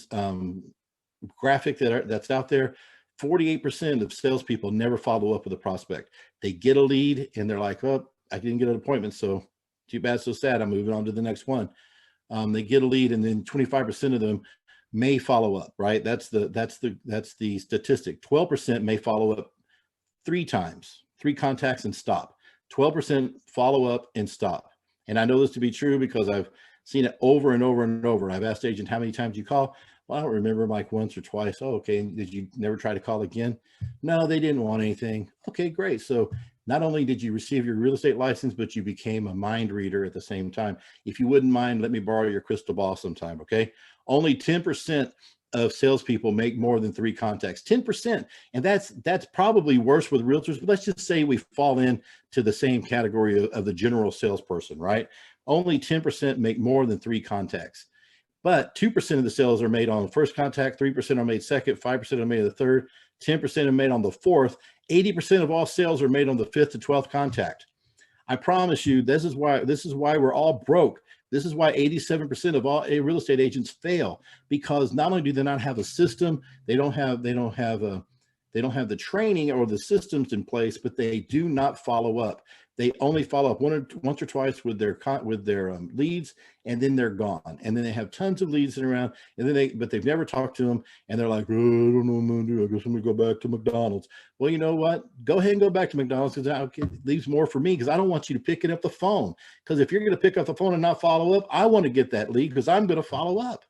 graphic that's out there. 48% of salespeople never follow up with a prospect. They get a lead and they're like, oh, I didn't get an appointment, so too bad, so sad. I'm moving on to the next one. They get a lead, and then 25% of them may follow up, right? That's the statistic. 12% may follow up 3 times, 3 contacts and stop. 12% follow up and stop. And I know this to be true because I've seen it over and over and over. I've asked agent, how many times you call? Well, I don't remember, like once or twice. Oh, okay. Did you never try to call again? No, they didn't want anything. Okay, great. So not only did you receive your real estate license, but you became a mind reader at the same time. If you wouldn't mind, let me borrow your crystal ball sometime, okay? Only 10% of salespeople make more than 3 contacts, 10. And that's probably worse with realtors, but let's just say we fall into the same category of the general salesperson, right? Only 10% make more than 3 contacts. But 2% of the sales are made on the first contact, 3% are made second, 5% are made on the third, 10% are made on the fourth, 80% of all sales are made on the 5th to 12th contact. I promise you, this is why we're all broke. This is why 87% of all real estate agents fail, because not only do they not have a system, they don't have the training or the systems in place, but they do not follow up. They only follow up once or twice with their leads, and then they're gone. And then they have tons of leads sitting around, and then but they've never talked to them, and they're like, oh, I don't know what I'm gonna do. I guess I'm gonna go back to McDonald's. Well, you know what? Go ahead and go back to McDonald's, because it leaves more for me, because I don't want you to picking up the phone. Because if you're gonna pick up the phone and not follow up, I want to get that lead, because I'm gonna follow up.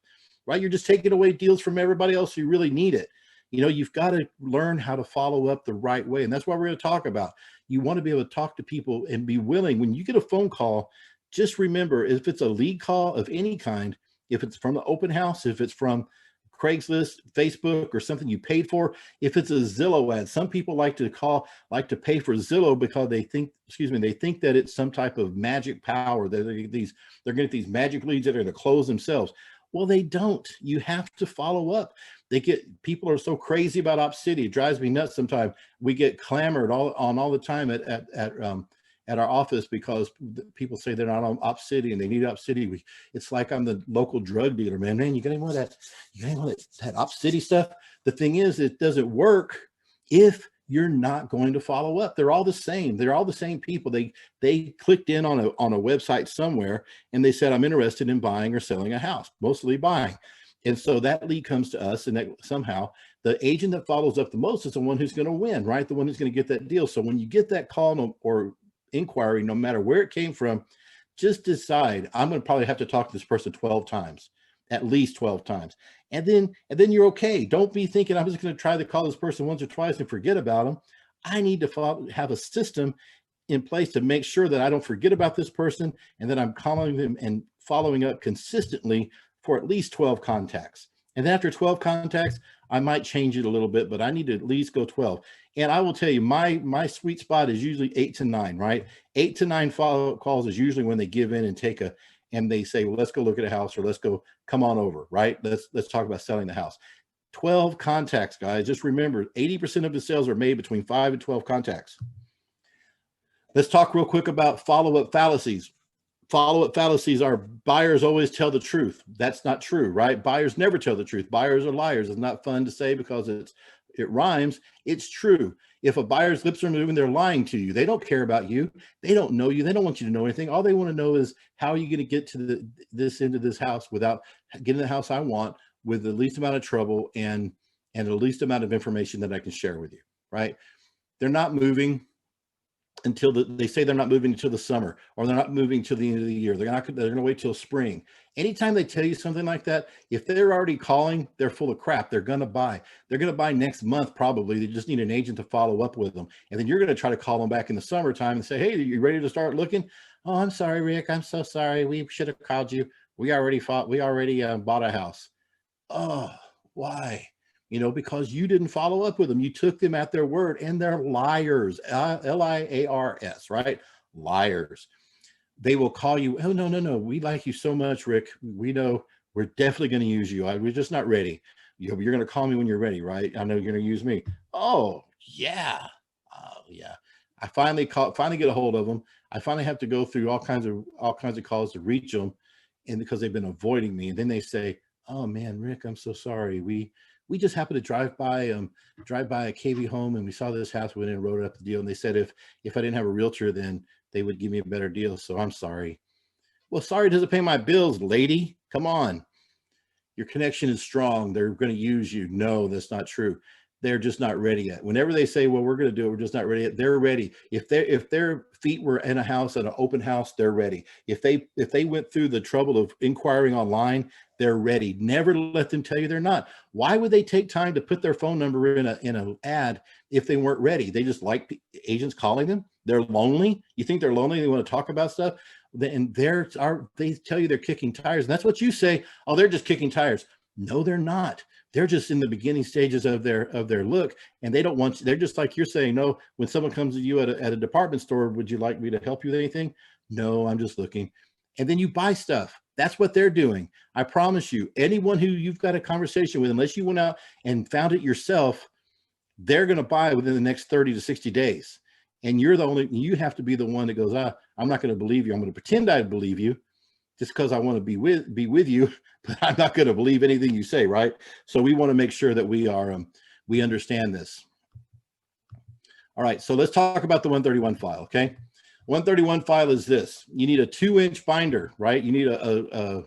Right? You're just taking away deals from everybody else who really need it. You know, you've got to learn how to follow up the right way. And that's what we're going to talk about. You want to be able to talk to people and be willing. When you get a phone call, just remember, if it's a lead call of any kind, if it's from the open house, if it's from Craigslist, Facebook, or something you paid for, if it's a Zillow ad, some people like to pay for Zillow because they think that it's some type of magic power, that they're going to get these magic leads that are going to close themselves. Well, they don't. You have to follow up. People are so crazy about Op-City. It drives me nuts sometimes. We get clamored all the time at our office because people say they're not on Op-City and they need Op-City. It's like I'm the local drug dealer, man. You got any more of that? You got any more of that Op-City stuff? The thing is, it doesn't work if you're not going to follow up. They're all the same. They're all the same people. They clicked in on a website somewhere and they said, I'm interested in buying or selling a house, mostly buying. And so that lead comes to us, and that somehow the agent that follows up the most is the one who's going to win, right? The one who's going to get that deal. So when you get that call or inquiry, no matter where it came from, just decide, I'm going to probably have to talk to this person 12 times, at least 12 times. And then you're okay. Don't be thinking, I'm just going to try to call this person once or twice and forget about them. I need to have a system in place to make sure that I don't forget about this person, and that I'm calling them and following up consistently for at least 12 contacts. And then after 12 contacts, I might change it a little bit, but I need to at least go 12. And I will tell you, my sweet spot is usually 8 to 9, right? 8 to 9 follow-up calls is usually when they give in and they say, well, let's go look at a house, or let's go, come on over, right? Let's talk about selling the house. 12 contacts, guys. Just remember, 80% of the sales are made between 5 and 12 contacts. Let's talk real quick about follow-up fallacies. Follow-up fallacies are buyers always tell the truth. That's not true, right? Buyers never tell the truth. Buyers are liars. It's not fun to say because it rhymes. It's true. If a buyer's lips are moving, they're lying to you. They don't care about you. They don't know you. They don't want you to know anything. All they want to know is, how are you going to get to into this house without getting the house I want, with the least amount of trouble and the least amount of information that I can share with you, right? They're not moving until they say they're not moving until the summer, or they're not moving till the end of the year. They're going to wait till spring. Anytime they tell you something like that, if they're already calling, they're full of crap. They're going to buy. They're going to buy next month probably. They just need an agent to follow up with them. And then you're going to try to call them back in the summertime and say, hey, are you ready to start looking? Oh, I'm sorry, Rick. I'm so sorry. We should have called you. We already bought a house. Oh, why? Because you didn't follow up with them. You took them at their word, and they're liars. Liars, right? Liars. They will call you. Oh, no. We like you so much, Rick. We know we're definitely going to use you. We're just not ready. You're going to call me when you're ready, right? I know you're going to use me. Oh, yeah. Yeah. I finally get a hold of them. I finally have to go through all kinds of calls to reach them, and because they've been avoiding me. And then they say, oh man, Rick, I'm so sorry. We just happened to drive by a KV home, and we saw this house, went in and wrote up the deal. And they said if I didn't have a realtor, then they would give me a better deal. So I'm sorry. Well, sorry doesn't pay my bills, lady. Come on. Your connection is strong. They're going to use you. No, that's not true. They're just not ready yet. Whenever they say, well, we're going to do it, we're just not ready yet, they're ready. If their feet were in a house, at an open house, they're ready. If they went through the trouble of inquiring online, they're ready. Never let them tell you they're not. Why would they take time to put their phone number in an ad if they weren't ready? They just like agents calling them. They're lonely. You think they're lonely? They want to talk about stuff. And they tell you they're kicking tires. And that's what you say. Oh, they're just kicking tires. No, they're not. They're just in the beginning stages of their look, and they don't want you. They're just like you're saying, no, when someone comes to you at a department store, would you like me to help you with anything? No, I'm just looking. And then you buy stuff. That's what they're doing. I promise you, anyone who you've got a conversation with, unless you went out and found it yourself, they're going to buy within the next 30 to 60 days. And you have to be the one that goes, I'm not going to believe you. I'm going to pretend I believe you just because I want to be with you, but I'm not going to believe anything you say, right? So we want to make sure that we understand this. All right, so let's talk about the 131 file, okay? 131 file is this. You need a 2-inch binder, right? You need a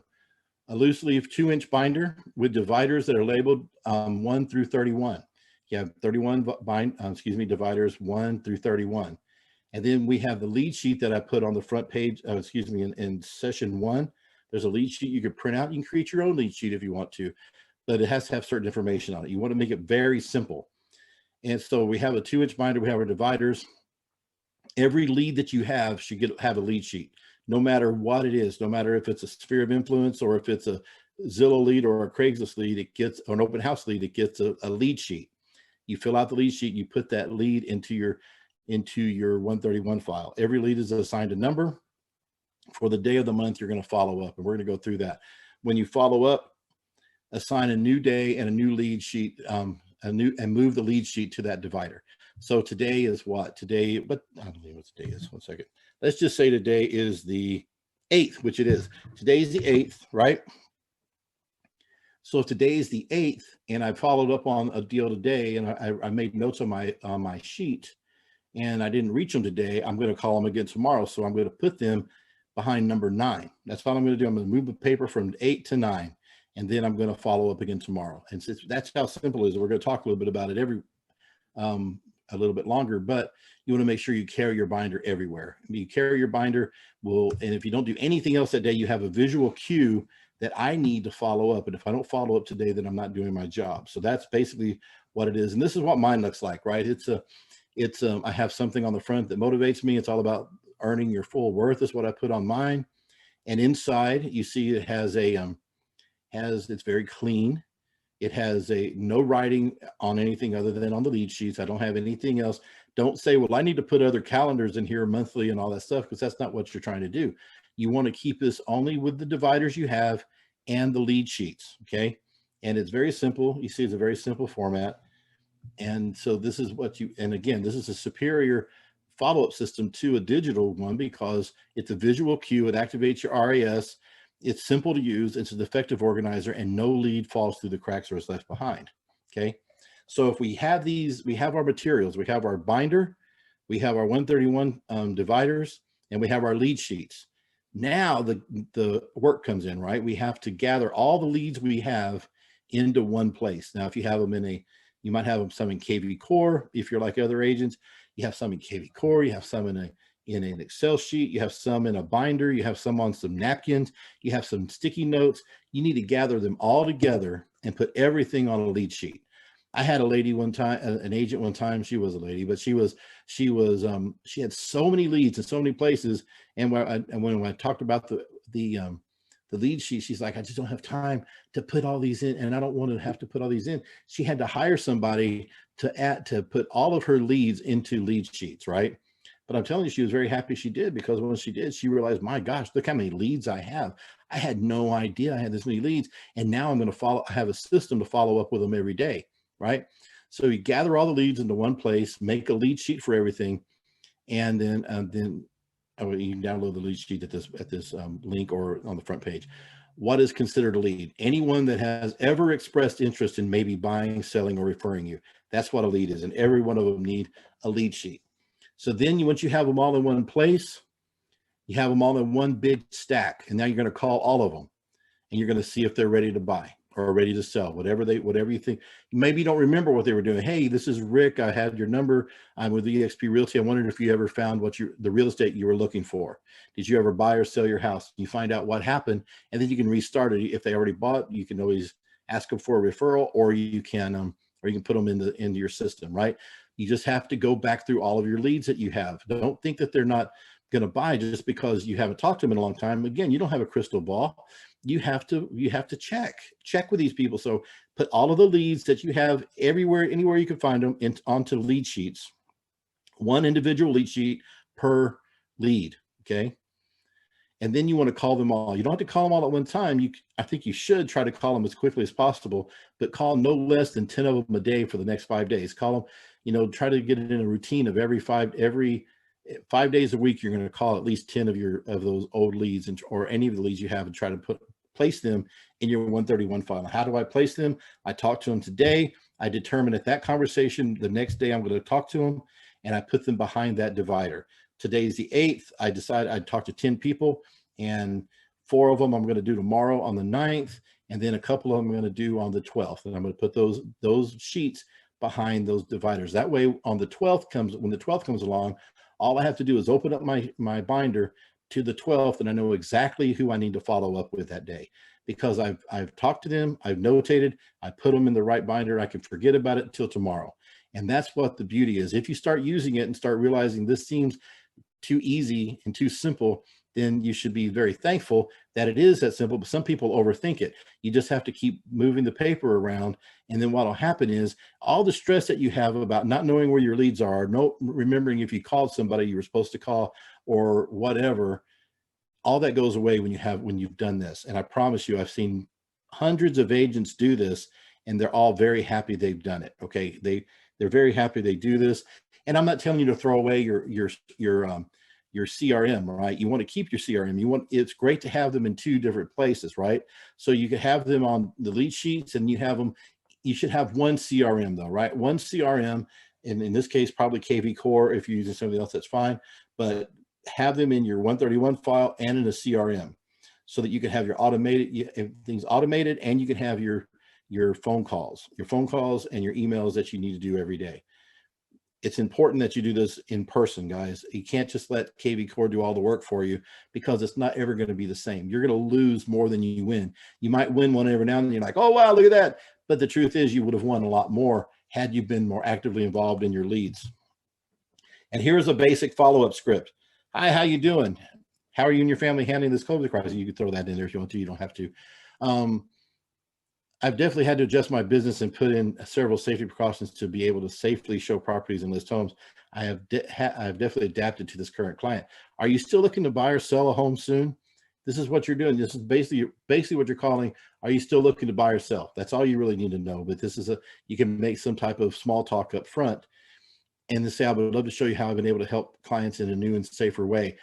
loose leaf 2-inch binder with dividers that are labeled 1 through 31. You have 31 dividers 1 through 31. And then we have the lead sheet that I put on the front page, in session 1. There's a lead sheet you can print out. You can create your own lead sheet if you want to, but it has to have certain information on it. You want to make it very simple. And so we have a 2-inch binder, we have our dividers. Every lead that you have should have a lead sheet, no matter what it is, no matter if it's a sphere of influence or if it's a Zillow lead or a Craigslist lead, or an open house lead, it gets a lead sheet. You fill out the lead sheet, you put that lead into your 131 file. Every lead is assigned a number. For the day of the month, you're going to follow up, and we're going to go through that. When you follow up, assign a new day and a new lead sheet, and move the lead sheet to that divider. So today is what? Today, but I don't know what today is. 1 second. Let's just say today is the 8th, which it is. Today is the 8th, right? So if today is the 8th, and I followed up on a deal today, and I made notes on my sheet, and I didn't reach them today, I'm going to call them again tomorrow. So I'm going to put them behind number 9. That's what I'm going to do. I'm going to move the paper from 8 to 9, and then I'm going to follow up again tomorrow. And since that's how simple it is, we're going to talk a little bit about it a little bit longer, but you want to make sure you carry your binder everywhere. You carry your binder, and if you don't do anything else that day, you have a visual cue that I need to follow up. And if I don't follow up today, then I'm not doing my job. So that's basically what it is. And this is what mine looks like, right? I have something on the front that motivates me. It's all about earning your full worth is what I put on mine. And inside you see it has it's very clean. It has no writing on anything other than on the lead sheets. I don't have anything else. Don't say, well, I need to put other calendars in here monthly and all that stuff, because that's not what you're trying to do. You want to keep this only with the dividers you have and the lead sheets, okay? And it's very simple. You see, it's a very simple format. And so this is and again, this is a superior follow-up system to a digital one because it's a visual cue. It activates your RAS. It's simple to use. It's an effective organizer, and no lead falls through the cracks or is left behind. Okay. So if we have these, we have our materials, we have our binder, we have our 131 dividers, and we have our lead sheets. Now the work comes in, right? We have to gather all the leads we have into one place. Now, if you have them you might have some in KV Core. If you're like other agents, you have some in KV Core, you have some in an Excel sheet, you have some in a binder, you have some on some napkins, you have some sticky notes. You need to gather them all together and put everything on a lead sheet. I had a lady one time, an agent one time. She was a lady, but she had so many leads in so many places. And when I talked about the lead sheet, she's like, I just don't have time to put all these in, and I don't want to have to put all these in. She had to hire somebody to put all of her leads into lead sheets, right? But I'm telling you, she was very happy she did, because when she did, she realized, my gosh, look how many leads I have. I had no idea I had this many leads, and now I'm going to have a system to follow up with them every day, right? So you gather all the leads into one place, make a lead sheet for everything, and then you can download the lead sheet at this link or on the front page. What is considered a lead? Anyone that has ever expressed interest in maybe buying, selling, or referring you. That's what a lead is, and every one of them need a lead sheet. So then once you have them all in one place, you have them all in one big stack, and now you're going to call all of them, and you're going to see if they're ready to buy or ready to sell, whatever you think. Maybe you don't remember what they were doing. Hey, this is Rick. I had your number. I'm with eXp Realty. I wondered if you ever found the real estate you were looking for. Did you ever buy or sell your house? You find out what happened, and then you can restart it. If they already bought, you can always ask them for a referral, or you can put them into your system, right? You just have to go back through all of your leads that you have. Don't think that they're not going to buy just because you haven't talked to them in a long time. Again, you don't have a crystal ball. you have to check with these people. So put all of the leads that you have everywhere, anywhere you can find them, onto lead sheets, one individual lead sheet per lead. Okay. And then you want to call them all. You don't have to call them all at one time. I think you should try to call them as quickly as possible, but call no less than 10 of them a day for the next 5 days. Call them, try to get it in a routine of every 5 days a week. You're going to call at least 10 of those old leads, or any of the leads you have, and try to place them in your 131 file. How do I place them? I talk to them today. I determine at that conversation the next day I'm going to talk to them, and I put them behind that divider. Today's the 8th. I decided I'd talk to 10 people, and 4 of them I'm going to do tomorrow on the 9th, and then a couple of them I'm going to do on the 12th. And I'm going to put those sheets behind those dividers. That way, when the 12th comes along, all I have to do is open up my binder to the 12th, and I know exactly who I need to follow up with that day, because I've talked to them, I've notated, I put them in the right binder. I can forget about it until tomorrow. And that's what the beauty is. If you start using it and start realizing this seems too easy and too simple, then you should be very thankful that it is that simple. But some people overthink it. You just have to keep moving the paper around. And then what'll happen is all the stress that you have about not knowing where your leads are, remembering if you called somebody you were supposed to call or whatever, all that goes away when you've done this. And I promise you, I've seen hundreds of agents do this, and they're all very happy they've done it. Okay. They're very happy they do this. And I'm not telling you to throw away your CRM, right? You want to keep your CRM. It's great to have them in 2 different places, right? So you can have them on the lead sheets, and you should have one CRM though, right? One CRM, and in this case, probably KV Core. If you're using something else, that's fine, but have them in your 131 file and in a CRM, so that you can have things automated, and you can have your phone calls and your emails that you need to do every day. It's important that you do this in person, guys. You can't just let KV Core do all the work for you, because it's not ever going to be the same. You're going to lose more than you win. You might win one every now and then. You're like, oh, wow, look at that. But the truth is, you would have won a lot more had you been more actively involved in your leads. And here's a basic follow-up script. Hi, how you doing? How are you and your family handling this COVID crisis? You could throw that in there if you want to. You don't have to. I've definitely had to adjust my business and put in several safety precautions to be able to safely show properties and list homes. I have definitely adapted to this current client. Are you still looking to buy or sell a home soon? This is what you're doing. This is basically what you're calling, are you still looking to buy or sell? That's all you really need to know. But you can make some type of small talk up front, and to say, I would love to show you how I've been able to help clients in a new and safer way.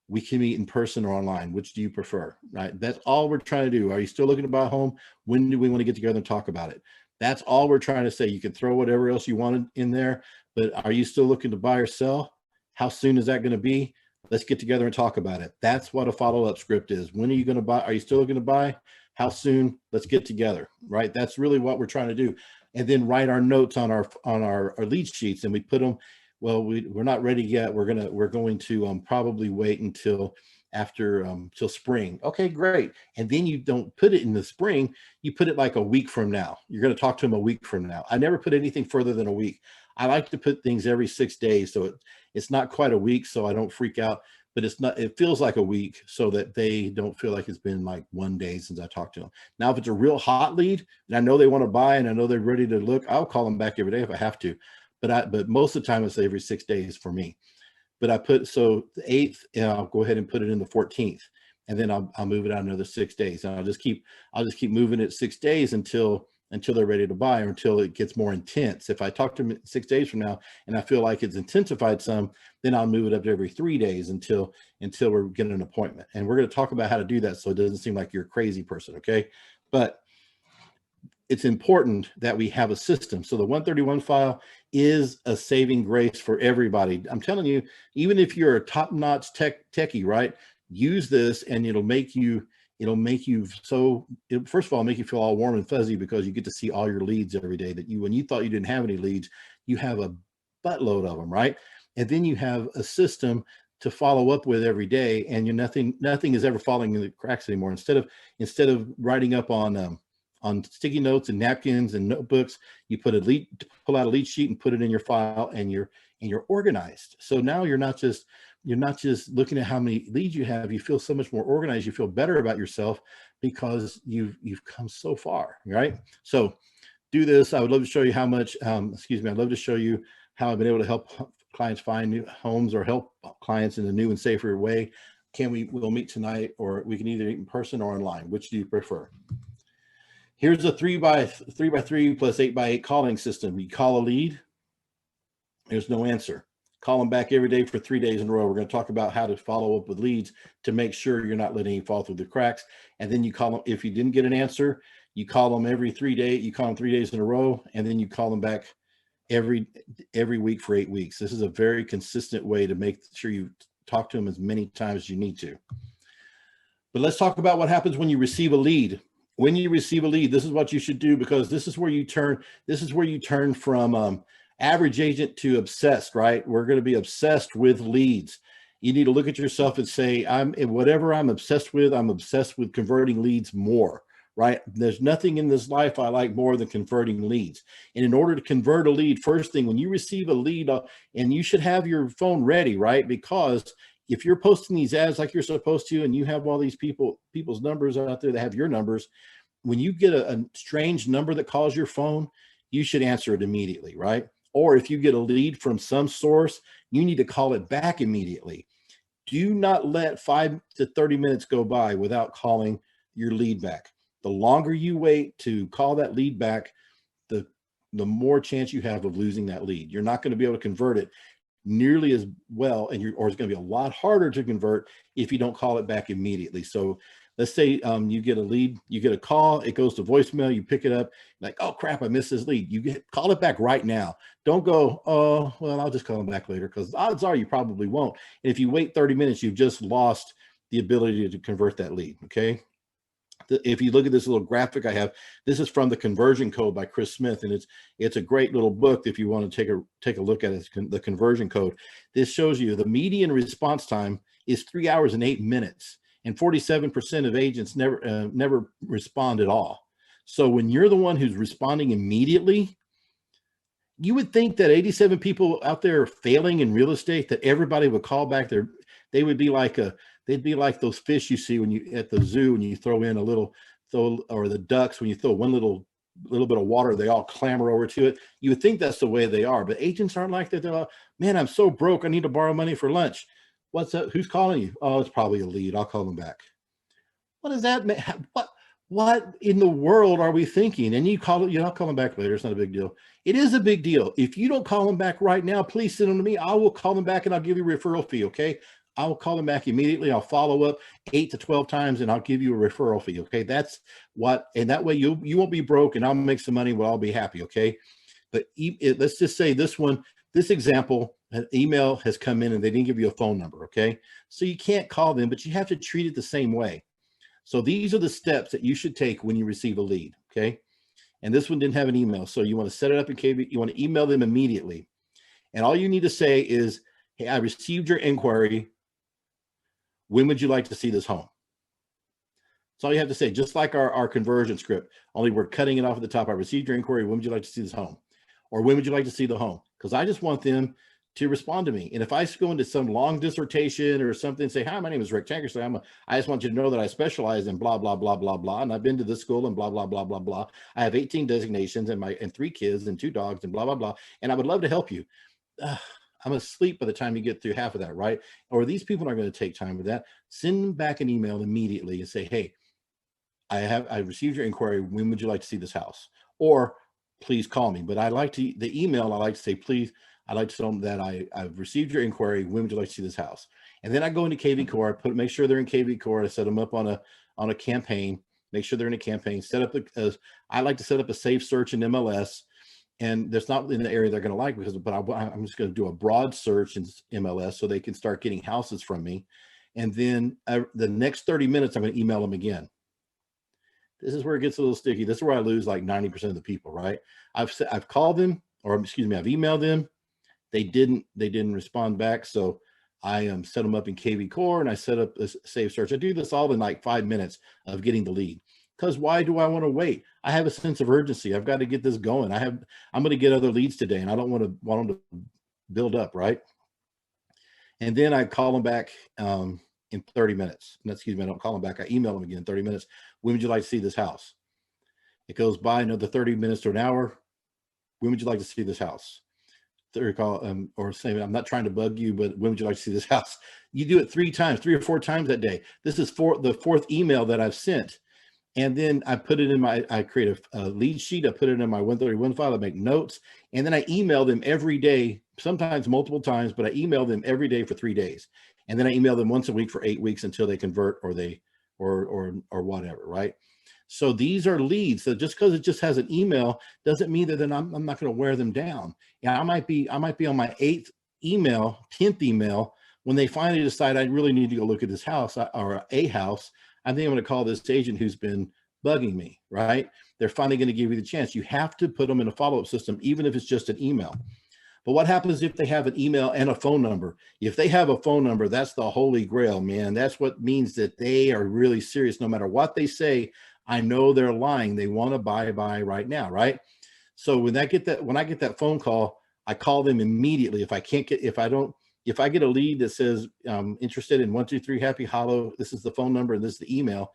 We can meet in person or online. Which do you prefer, right? That's all we're trying to do. Are you still looking to buy a home? When do we want to get together and talk about it? That's all we're trying to say. You can throw whatever else you wanted in there, but are you still looking to buy or sell? How soon is that going to be? Let's get together and talk about it. That's what a follow-up script is. When are you going to buy? Are you still looking to buy? How soon? Let's get together, right? That's really what we're trying to do. And then write our notes on our lead sheets, and we put them. Well, we're not ready yet. We're going to probably wait until after till spring. Okay, great. And then you don't put it in the spring. You put it like a week from now. You're going to talk to them a week from now. I never put anything further than a week. I like to put things every 6 days, so it's not quite a week, so I don't freak out. But it feels like a week, so that they don't feel like it's been like 1 day since I talked to them. Now, if it's a real hot lead and I know they want to buy and I know they're ready to look, I'll call them back every day if I have to. But most of the time it's every 6 days for me. But so the 8th, and I'll go ahead and put it in the 14th, and then I'll move it out another 6 days, and I'll just keep moving it 6 days until they're ready to buy, or until it gets more intense. If I talk to them 6 days from now and I feel like it's intensified some, then I'll move it up to every 3 days until we're getting an appointment. And we're going to talk about how to do that, so it doesn't seem like you're a crazy person, okay? But it's important that we have a system. So the 131 file is a saving grace for everybody. I'm telling you, even if you're a top-notch techie, right? Use this, and it'll make you first of all make you feel all warm and fuzzy, because you get to see all your leads every day that when you thought you didn't have any leads, you have a buttload of them, right? And then you have a system to follow up with every day, and nothing is ever falling in the cracks anymore. Instead of writing up on sticky notes and napkins and notebooks, you pull out a lead sheet and put it in your file, and you're organized. So now you're not just looking at how many leads you have. You feel so much more organized. You feel better about yourself, because you've come so far, right? So do this. I would love to show you how much, excuse me, I'd love to show you how I've been able to help clients find new homes or help clients in a new and safer way. We'll meet tonight, or we can either meet in person or online. Which do you prefer? Here's a 3x3 plus 8x8 calling system. You call a lead, there's no answer. Call them back every day for 3 days in a row. We're going to talk about how to follow up with leads to make sure you're not letting it fall through the cracks. And then you call them, if you didn't get an answer, you call them every 3 days, you call them 3 days in a row, and then you call them back every week for 8 weeks. This is a very consistent way to make sure you talk to them as many times as you need to. But let's talk about what happens when you receive a lead. When you receive a lead, this is what you should do, because this is where you turn from average agent to obsessed, right? We're going to be obsessed with leads. You need to look at yourself and say, whatever I'm obsessed with converting leads more, right? There's nothing in this life I like more than converting leads. And in order to convert a lead, first thing, when you receive a lead, and you should have your phone ready, right? Because if you're posting these ads like you're supposed to, and you have all these people's numbers out there that have your numbers, when you get a strange number that calls your phone, you should answer it immediately, right? Or if you get a lead from some source, you need to call it back immediately. Do not let 5 to 30 minutes go by without calling your lead back. The longer you wait to call that lead back, the more chance you have of losing that lead. You're not going to be able to convert it nearly as well, or it's going to be a lot harder to convert if you don't call it back immediately. So let's say you get a lead, you get a call, it goes to voicemail, you pick it up, like, oh crap, I missed this lead. Call it back right now. Don't go, oh, well, I'll just call them back later, because odds are you probably won't. And if you wait 30 minutes, you've just lost the ability to convert that lead, okay? If you look at this little graphic I have, this is from The Conversion Code by Chris Smith, and it's a great little book if you want to take a look at it, the conversion code. This shows you the median response time is 3 hours and 8 minutes, and 47% of agents never respond at all. So when you're the one who's responding immediately, you would think that 87 people out there failing in real estate, that everybody would call back they would be like they'd be like those fish you see when you at the zoo, when you throw in or the ducks, when you throw one little bit of water, they all clamor over to it. You would think that's the way they are, but agents aren't like that. They're like, man, I'm so broke, I need to borrow money for lunch. What's up? Who's calling you? Oh, it's probably a lead. I'll call them back. What does that mean? What in the world are we thinking? And you call it, I'll call them back later. It's not a big deal. It is a big deal. If you don't call them back right now, please send them to me. I will call them back and I'll give you a referral fee. Okay. I'll call them back immediately. I'll follow up 8 to 12 times and I'll give you a referral fee. Okay. And that way you won't be broke and I'll make some money. We'll all be happy. Okay. But let's just say this example, an email has come in and they didn't give you a phone number. Okay. So you can't call them, but you have to treat it the same way. So these are the steps that you should take when you receive a lead. Okay. And this one didn't have an email. So you want to set it up in KB. You want to email them immediately. And all you need to say is, hey, I received your inquiry. When would you like to see this home? That's all you have to say, just like our conversion script, only we're cutting it off at the top. I received your inquiry. When would you like to see this home? Or when would you like to see the home? Because I just want them to respond to me. And if I go into some long dissertation or something, say, hi, my name is Rick Tankersley. I just want you to know that I specialize in blah, blah, blah, blah, blah. And I've been to this school and blah, blah, blah, blah, blah. I have 18 designations and 3 kids and 2 dogs and blah, blah, blah. And I would love to help you. I'm asleep by the time you get through half of that, right? Or these people aren't going to take time with that. Send them back an email immediately and say, hey, I received your inquiry. When would you like to see this house? Or please call me. But the email, I like to say, please, I'd like to tell them that I've received your inquiry. When would you like to see this house? And then I go into KV Core, make sure they're in KV Core. I set them up on a campaign, make sure they're in a campaign, I like to set up a safe search in MLS. And that's not in the area they're going to like, but I'm just going to do a broad search in MLS so they can start getting houses from me. And then the next 30 minutes, I'm going to email them again. This is where it gets a little sticky. This is where I lose like 90% of the people, right? I've called them, or excuse me, I've emailed them. They didn't respond back. So I set them up in KV Core and I set up a safe search. I do this all in like 5 minutes of getting the lead. Because why do I want to wait? I have a sense of urgency. I've got to get this going. I'm going to get other leads today, and I don't want them to build up, right? And then I call them back in 30 minutes. And excuse me, I don't call them back. I email them again in 30 minutes. When would you like to see this house? It goes by another 30 minutes to an hour. When would you like to see this house? Or saying, I'm not trying to bug you, but when would you like to see this house? You do it 3 or 4 times that day. This is the 4th email that I've sent. And then I put it in I create a lead sheet. I put it in my 131 file. I make notes. And then I email them every day, sometimes multiple times, but I email them every day for 3 days. And then I email them once a week for 8 weeks until they convert or whatever, right? So these are leads. So just because it just has an email doesn't mean that then I'm not going to wear them down. Yeah, I might be on my 8th email, 10th email, when they finally decide I really need to go look at this house or a house. I think I'm going to call this agent who's been bugging me, right? They're finally going to give you the chance. You have to put them in a follow-up system, even if it's just an email. But what happens if they have an email and a phone number? If they have a phone number, that's the holy grail, man. That's what means that they are really serious. No matter what they say, I know they're lying. They want to buy right now, right? So when I get that phone call, I call them immediately. If I get a lead that says interested in 123 Happy Hollow, this is the phone number and this is the email,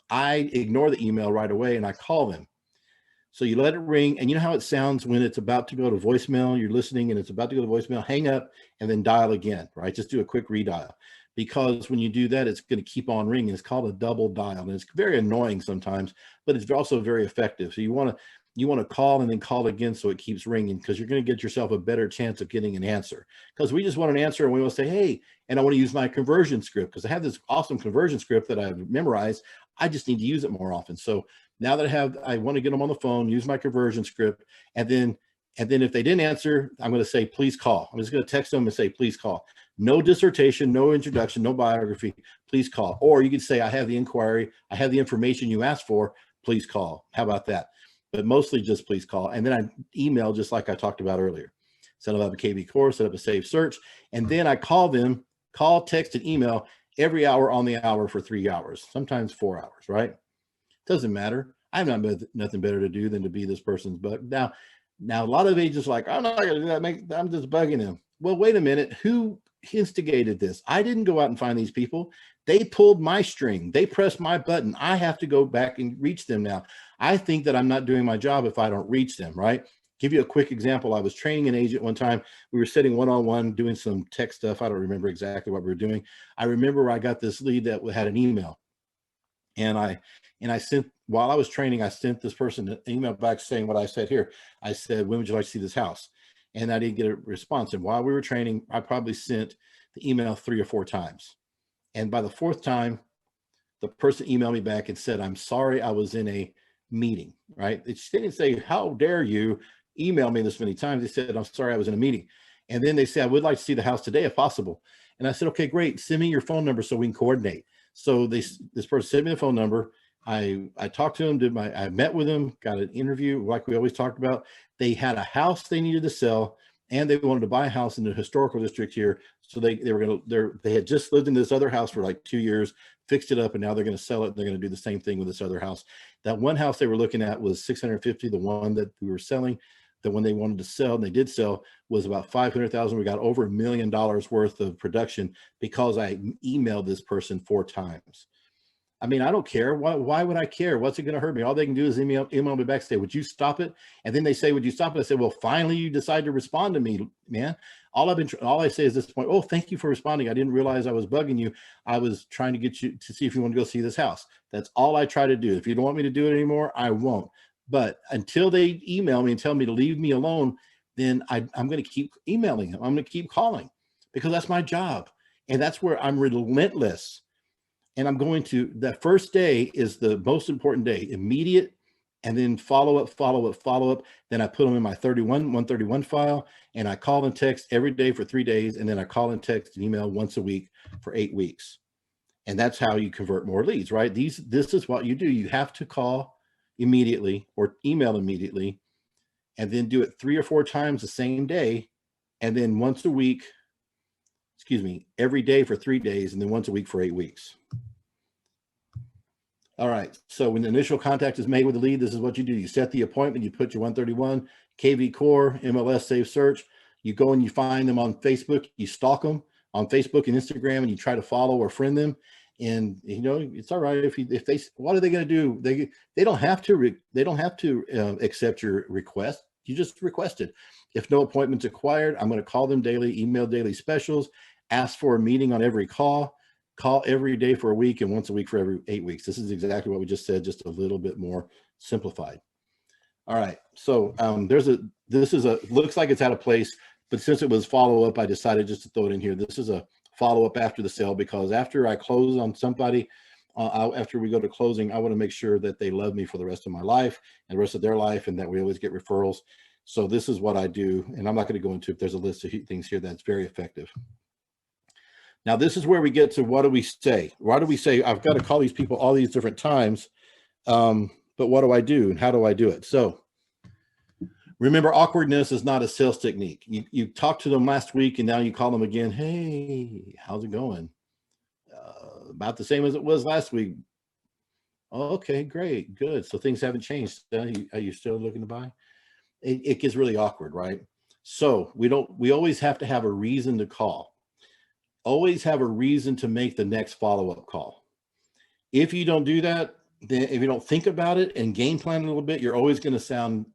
I ignore the email right away and I call them. So you let it ring, and you know how it sounds when it's about to go to voicemail. You're listening and it's about to go to voicemail. Hang up and then dial again, right? Just do a quick redial, because when you do that, it's going to keep on ringing. It's called a double dial, and it's very annoying sometimes, but it's also very effective. So you want to call and then call again so it keeps ringing, because you're going to get yourself a better chance of getting an answer. Because we just want an answer and we want to say, hey, and I want to use my conversion script because I have this awesome conversion script that I've memorized. I just need to use it more often. So now that I want to get them on the phone, use my conversion script, and then if they didn't answer, I'm going to say, please call. I'm just going to text them and say, please call. No dissertation, no introduction, no biography, please call. Or you could say, I have the inquiry, I have the information you asked for, please call. How about that? But mostly just please call. And then I email just like I talked about earlier. Set up a KV core, set up a saved search, and then I call them, text, and email every hour on the hour for 3 hours, sometimes 4 hours, right? Doesn't matter. I have nothing better to do than to be this person's bug. Now a lot of agents are like, I'm not going to do that. I'm just bugging them. Well, wait a minute. Who instigated this? I didn't go out and find these people. They pulled my string. They pressed my button. I have to go back and reach them now. I think that I'm not doing my job if I don't reach them, right? Give you a quick example. I was training an agent one time. We were sitting one-on-one doing some tech stuff. I don't remember exactly what we were doing. I remember I got this lead that had an email. And I sent, while I was training, I sent this person an email back saying what I said here. I said, when would you like to see this house? And I didn't get a response. And while we were training, I probably sent the email 3 or 4 times. And by the 4th time, the person emailed me back and said, I'm sorry, I was in a meeting, right? They didn't say, how dare you email me this many times. They said, I'm sorry, I was in a meeting. And then they said, I would like to see the house today if possible. And I said, okay, great. Send me your phone number so we can coordinate. So this person sent me the phone number. I talked to him, I met with him, got an interview like we always talked about. They had a house they needed to sell, and they wanted to buy a house in the historical district here. So they had just lived in this other house for like 2 years, fixed it up, and now they're going to sell it. They're going to do the same thing with this other house. That one house they were looking at was 650. The one that we were selling, the one they wanted to sell, and they did sell, was about 500,000. We got over $1 million worth of production because I emailed this person 4 times. I mean, I don't care. Why would I care? What's it going to hurt me? All they can do is email me back, say, would you stop it? And then they say, would you stop it? I say, well, finally you decide to respond to me, man. All I say is this point, oh, thank you for responding. I didn't realize I was bugging you. I was trying to get you to see if you want to go see this house. That's all I try to do. If you don't want me to do it anymore, I won't. But until they email me and tell me to leave me alone, then I'm going to keep emailing them. I'm going to keep calling, because that's my job. And that's where I'm relentless. And I'm going to, that first day is the most important day, immediate, and then follow up. Then I put them in my 131 file, and I call and text every day for 3 days. And then I call and text and email once a week for 8 weeks. And that's how you convert more leads, right? This is what you do. You have to call immediately or email immediately, and then do it 3 or 4 times the same day. And then once a week, every day for 3 days, and then once a week for 8 weeks. All right. So when the initial contact is made with the lead, this is what you do. You set the appointment, you put your 131, KV core, MLS, save search. You go and you find them on Facebook, you stalk them on Facebook and Instagram and you try to follow or friend them, and you know, it's all right if they, what are they going to do? They don't have to accept your request. You just request it. If no appointments acquired, I'm going to call them daily, email daily specials, ask for a meeting on every call every day for a week, and once a week for every 8 weeks. This is exactly what we just said, just a little bit more simplified. All right, so looks like it's out of place, but since it was follow-up, I decided just to throw it in here. This is a follow-up after the sale, because after I close on somebody, after we go to closing, I want to make sure that they love me for the rest of my life and the rest of their life, and that we always get referrals. So this is what I do, and I'm not going to go into it. There's a list of things here that's very effective. Now, this is where we get to, what do we say? Why do we say, I've got to call these people all these different times, but what do I do and how do I do it? So remember, awkwardness is not a sales technique. You talked to them last week and now you call them again. Hey, how's it going? About the same as it was last week. Oh, okay, great, good. So things haven't changed. Are you still looking to buy? It gets really awkward, right? So we always have to have a reason to call. Always have a reason to make the next follow-up call. If you don't do that, then if you don't think about it and game plan a little bit, you're always going to sound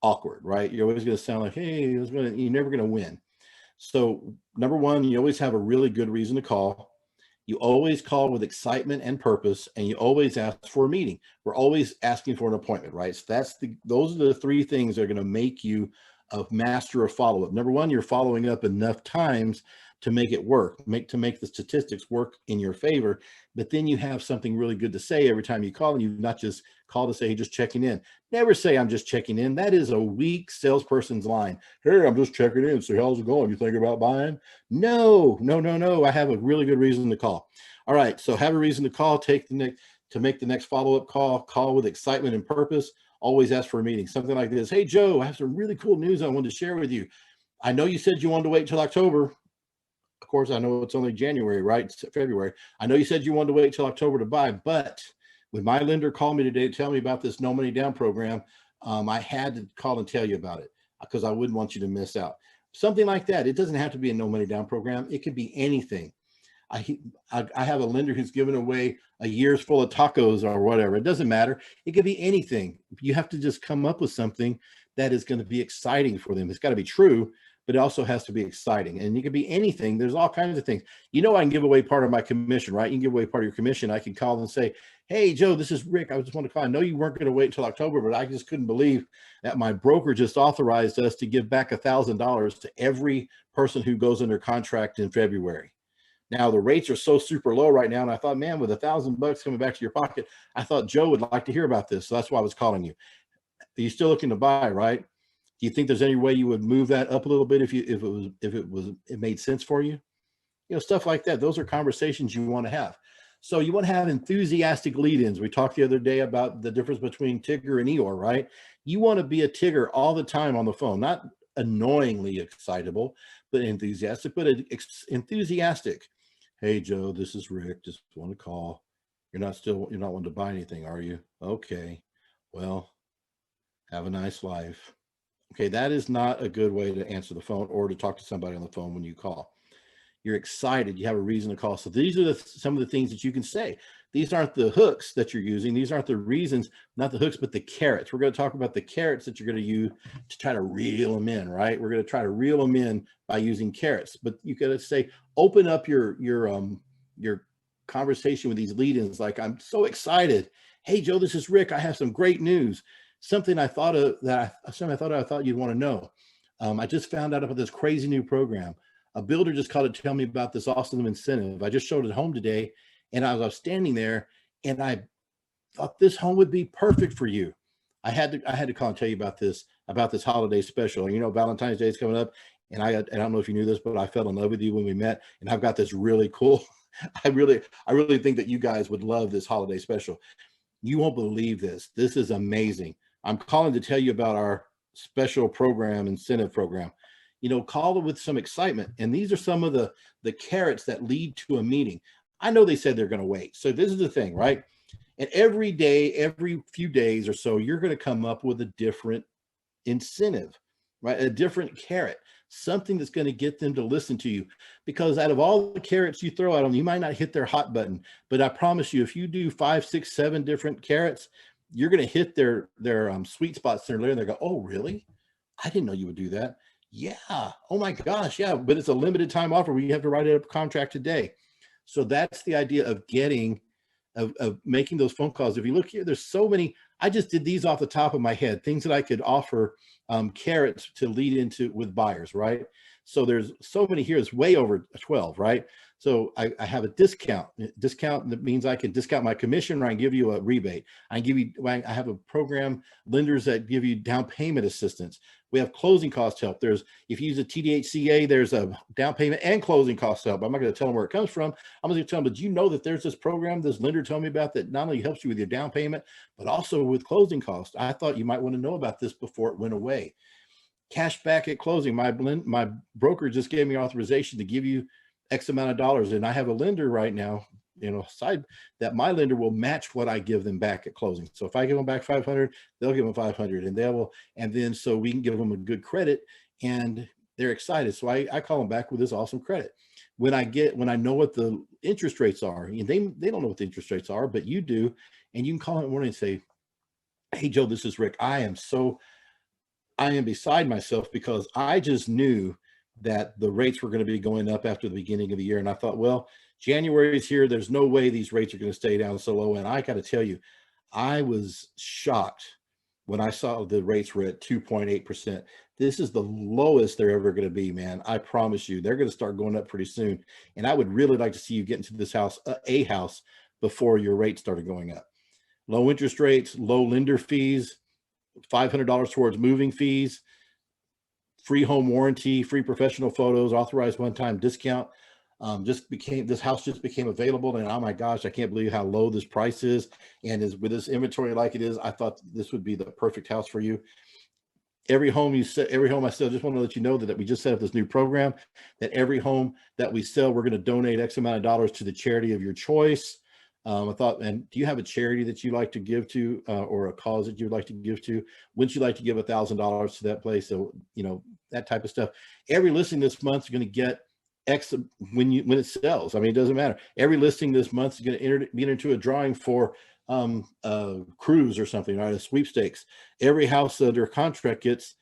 awkward, right? You're always going to sound like, hey, you're never going to win. So number one, you always have a really good reason to call. You always call with excitement and purpose, and you always ask for a meeting. We're always asking for an appointment, right? So those are the three things that are going to make you a master of follow-up. Number one, you're following up enough times to make it work, to make the statistics work in your favor. But then you have something really good to say every time you call, and you not just call to say, hey, just checking in. Never say, I'm just checking in. That is a weak salesperson's line. Hey, I'm just checking in. So how's it going? You thinking about buying? No. I have a really good reason to call. All right. So have a reason to call, to make the next follow-up call with excitement and purpose. Always ask for a meeting. Something like this. Hey, Joe, I have some really cool news I wanted to share with you. I know you said you wanted to wait until October. Of course, I know it's only January, right? It's February. I know you said you wanted to wait till October to buy, but when my lender called me today to tell me about this no money down program, I had to call and tell you about it because I wouldn't want you to miss out. Something like that. It doesn't have to be a no money down program. It could be anything. I have a lender who's given away a year's full of tacos or whatever. It doesn't matter. It could be anything. You have to just come up with something that is going to be exciting for them. It's got to be true, but it also has to be exciting. And it could be anything. There's all kinds of things. You know, I can give away part of my commission, right? You can give away part of your commission. I can call and say, hey, Joe, this is Rick. I just want to call. I know you weren't going to wait until October, but I just couldn't believe that my broker just authorized us to give back $1,000 to every person who goes under contract in February. Now the rates are so super low right now. And I thought, man, with $1,000 coming back to your pocket, I thought Joe would like to hear about this. So that's why I was calling you. Are you still looking to buy, right? Do you think there's any way you would move that up a little bit if it made sense for you? You know, stuff like that. Those are conversations you want to have. So you want to have enthusiastic lead-ins. We talked the other day about the difference between Tigger and Eeyore, right? You want to be a Tigger all the time on the phone, not annoyingly excitable, but enthusiastic, enthusiastic. Hey, Joe, this is Rick. Just want to call. You're not wanting to buy anything, are you? Okay. Well, have a nice life. Okay, that is not a good way to answer the phone or to talk to somebody on the phone when you call. You're excited. You have a reason to call. So these are some of the things that you can say. These aren't the hooks that you're using. These aren't the reasons, not the hooks, but the carrots. We're going to talk about the carrots that you're going to use to try to reel them in, right? We're going to try to reel them in by using carrots. But you got to say, open up your conversation with these lead-ins. Like, I'm so excited. Hey, Joe, this is Rick. I have some great news. Something I thought you'd want to know. I just found out about this crazy new program. A builder just called to tell me about this awesome incentive. I just showed it home today, and I was standing there, and I thought this home would be perfect for you. I had to call and tell you about this holiday special. You know, Valentine's Day is coming up, and I don't know if you knew this, but I fell in love with you when we met, and I've got this really cool. I really think that you guys would love this holiday special. You won't believe this. This is amazing. I'm calling to tell you about our special program, incentive program. You know, call it with some excitement. And these are some of the carrots that lead to a meeting. I know they said they're going to wait. So this is the thing, right? And every day, every few days or so, you're going to come up with a different incentive, right? A different carrot. something that's going to get them to listen to you. Because out of all the carrots you throw at them, you might not hit their hot button, but I promise you, if you do 5, 6, 7 different carrots, you're going to hit their sweet spots there, and they go, oh, really? I didn't know you would do that. Yeah. Oh my gosh. Yeah. But it's a limited time offer where you have to write a contract today. So that's the idea of making those phone calls. If you look here, there's so many. I just did these off the top of my head, things that I could offer carrots to lead into with buyers, right? So there's so many here. It's way over 12, right? So I have a discount. That means I can discount my commission, or I can give you a rebate. I have a program, lenders that give you down payment assistance. We have closing cost help. If you use a TDHCA, there's a down payment and closing cost help. I'm not going to tell them where it comes from. I'm going to tell them, but you know that there's this program this lender told me about that not only helps you with your down payment, but also with closing costs. I thought you might want to know about this before it went away. Cash back at closing. My broker just gave me authorization to give you X amount of dollars. And I have a lender right now, side that my lender will match what I give them back at closing. So if I give them back 500, they'll give them 500, and then so we can give them a good credit, and they're excited. So I call them back with this awesome credit. When I know what the interest rates are, and they don't know what the interest rates are, but you do, and you can call them in the morning and say, hey, Joe, this is Rick. I am beside myself because I just knew that the rates were going to be going up after the beginning of the year. And I thought, well, January is here. There's no way these rates are going to stay down so low. And I got to tell you, I was shocked when I saw the rates were at 2.8%. This is the lowest they're ever going to be, man. I promise you, they're going to start going up pretty soon. And I would really like to see you get into this house, a house, before your rates started going up. Low interest rates, low lender fees, $500 towards moving fees, free home warranty, free professional photos, authorized one-time discount. This house just became available, and oh my gosh, I can't believe how low this price is. And with this inventory like it is, I thought this would be the perfect house for you. Every home I sell, just want to let you know that we just set up this new program that every home that we sell, we're going to donate X amount of dollars to the charity of your choice. I thought, and do you have a charity that you like to give to, or a cause that you'd like to give to? Wouldn't you like to give $1,000 to that place? So, that type of stuff. Every listing this month is going to get X when it sells. I mean, it doesn't matter. Every listing this month is going to be into a drawing for a cruise or something, right? A sweepstakes. Every house under contract gets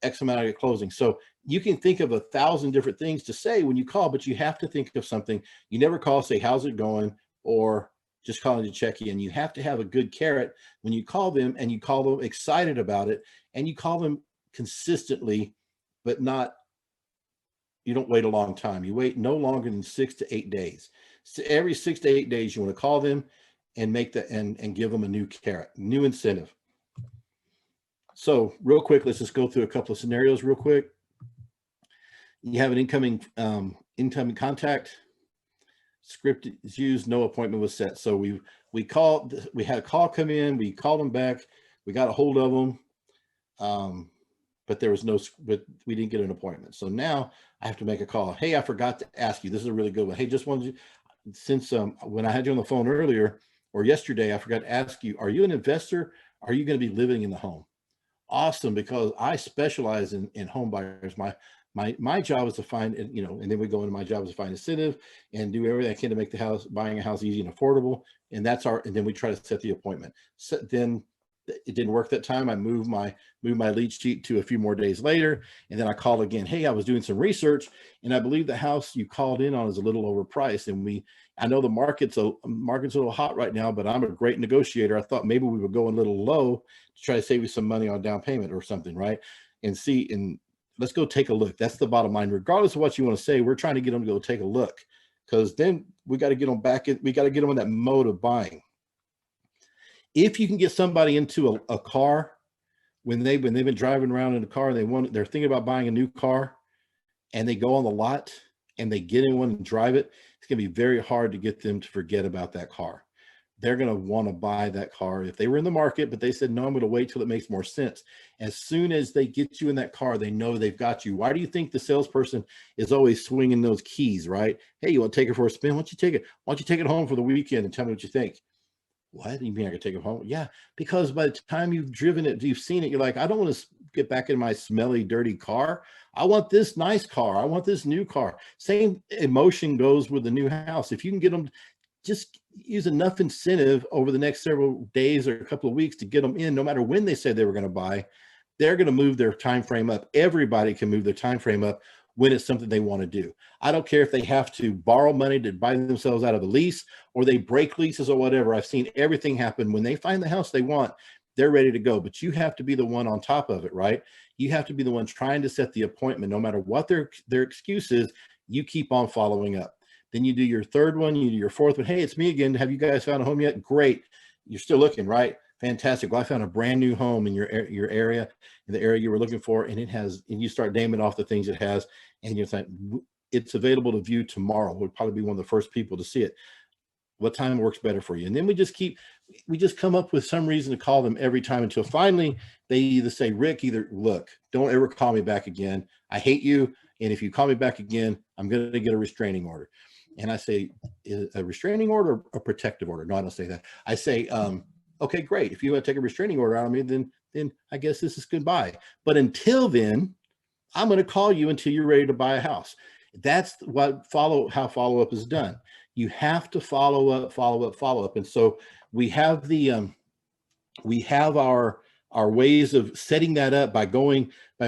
X amount at closing. So you can think of 1,000 different things to say when you call, but you have to think of something. You never call, say, how's it going? Or just calling to check in. You have to have a good carrot when you call them, and you call them excited about it, and you call them consistently, but you don't wait a long time. You wait no longer than 6 to 8 days. So every 6 to 8 days, you want to call them and and give them a new carrot, new incentive. So real quick, let's just go through a couple of scenarios real quick. You have an incoming contact. Script is used. No appointment was set. So we had a call come in. We called them back. We got a hold of them, but we didn't get an appointment. So now I have to make a call. Hey, I forgot to ask you. This is a really good one. Hey, just wanted you, since when I had you on the phone earlier or yesterday, I forgot to ask you, are you an investor? Are you going to be living in the home? Awesome, because I specialize in home buyers. My job is to find, and then we go into my job is to find incentive and do everything I can to make buying a house easy and affordable. And then we try to set the appointment. So then it didn't work that time. I moved my lead sheet to a few more days later. And then I called again. Hey, I was doing some research, and I believe the house you called in on is a little overpriced. And I know the market's a little hot right now, but I'm a great negotiator. I thought maybe we would go a little low to try to save you some money on down payment or something, right? And let's go take a look. That's the bottom line. Regardless of what you want to say, we're trying to get them to go take a look, because then we got to get them back in. We got to get them in that mode of buying. If you can get somebody into a car when they've been driving around in a car and they're thinking about buying a new car, and they go on the lot and they get in one and drive it, it's going to be very hard to get them to forget about that car. They're going to want to buy that car if they were in the market, but they said, no, I'm going to wait till it makes more sense. As soon as they get you in that car, they know they've got you. Why do you think the salesperson is always swinging those keys, right? Hey, you want to take it for a spin? Why don't you take it? Why don't you take it home for the weekend and tell me what you think? What? You mean I could take it home? Yeah, because by the time you've driven it, you've seen it, you're like, I don't want to get back in my smelly, dirty car. I want this nice car. I want this new car. Same emotion goes with the new house. If you can get them, just use enough incentive over the next several days or a couple of weeks to get them in, no matter when they said they were going to buy, they're going to move their time frame up. Everybody can move their time frame up when it's something they want to do. I don't care if they have to borrow money to buy themselves out of a lease or they break leases or whatever. I've seen everything happen. When they find the house they want, they're ready to go. But you have to be the one on top of it, right? You have to be the one trying to set the appointment. No matter what their excuse is, you keep on following up. Then you do your third one, you do your fourth one. Hey, it's me again. Have you guys found a home yet? Great. You're still looking, right? Fantastic. Well, I found a brand new home in your area, in the area you were looking for, and it has, and you start naming off the things it has, and you're like, it's available to view tomorrow. We'll probably be one of the first people to see it. What time works better for you? And then we just come up with some reason to call them every time until finally they either say, Rick, look, don't ever call me back again. I hate you. And if you call me back again, I'm going to get a restraining order. And I say, a restraining order or a protective order? No, I don't say that. I say, okay, great. If you want to take a restraining order out of me, then I guess this is goodbye. But until then, I'm going to call you until you're ready to buy a house. That's how follow-up is done. You have to follow up. And so we have our ways of setting that up by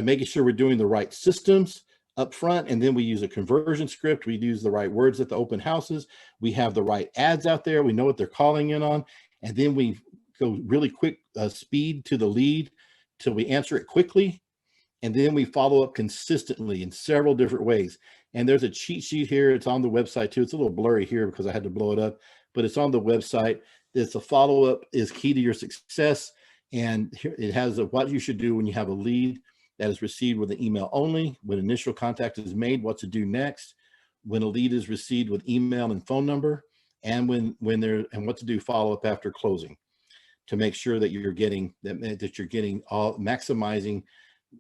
making sure we're doing the right systems up front, and then we use a conversion script. We use the right words at the open houses. We have the right ads out there. We know what they're calling in on, and then we go really quick speed to the lead till we answer it quickly, and then we follow up consistently in several different ways. And there's a cheat sheet here. It's on the website too. It's a little blurry here because I had to blow it up, but it's on the website. It's a follow-up is key to your success, and here it has what you should do when you have a lead that is received with an email only, when initial contact is made, what to do next, when a lead is received with email and phone number, and when what to do follow up after closing, to make sure that you're getting all maximizing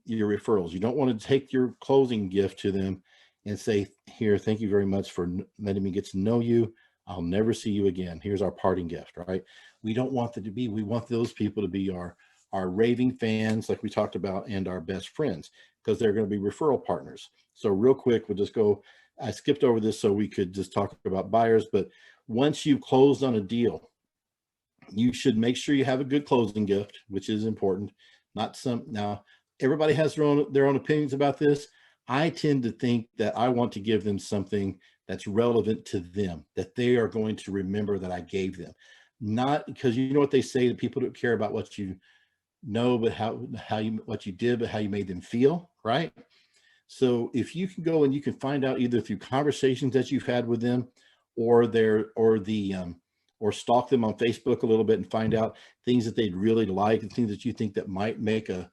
your referrals. You don't want to take your closing gift to them and say, here, thank you very much for letting me get to know you. I'll never see you again. Here's our parting gift, right? We don't want that to be, we want those people to be our raving fans, like we talked about, and our best friends, because they're going to be referral partners. So real quick, we'll just go, I skipped over this so we could just talk about buyers, but once you've closed on a deal, you should make sure you have a good closing gift, which is important. Now everybody has their own opinions about this. I tend to think that I want to give them something that's relevant to them, that they are going to remember that I gave them. Not because, you know what they say, that people don't care about what you know, but what you did, but how you made them feel, right? So if you can go and you can find out either through conversations that you've had with them, or or stalk them on Facebook a little bit and find out things that they'd really like and things that you think that might make an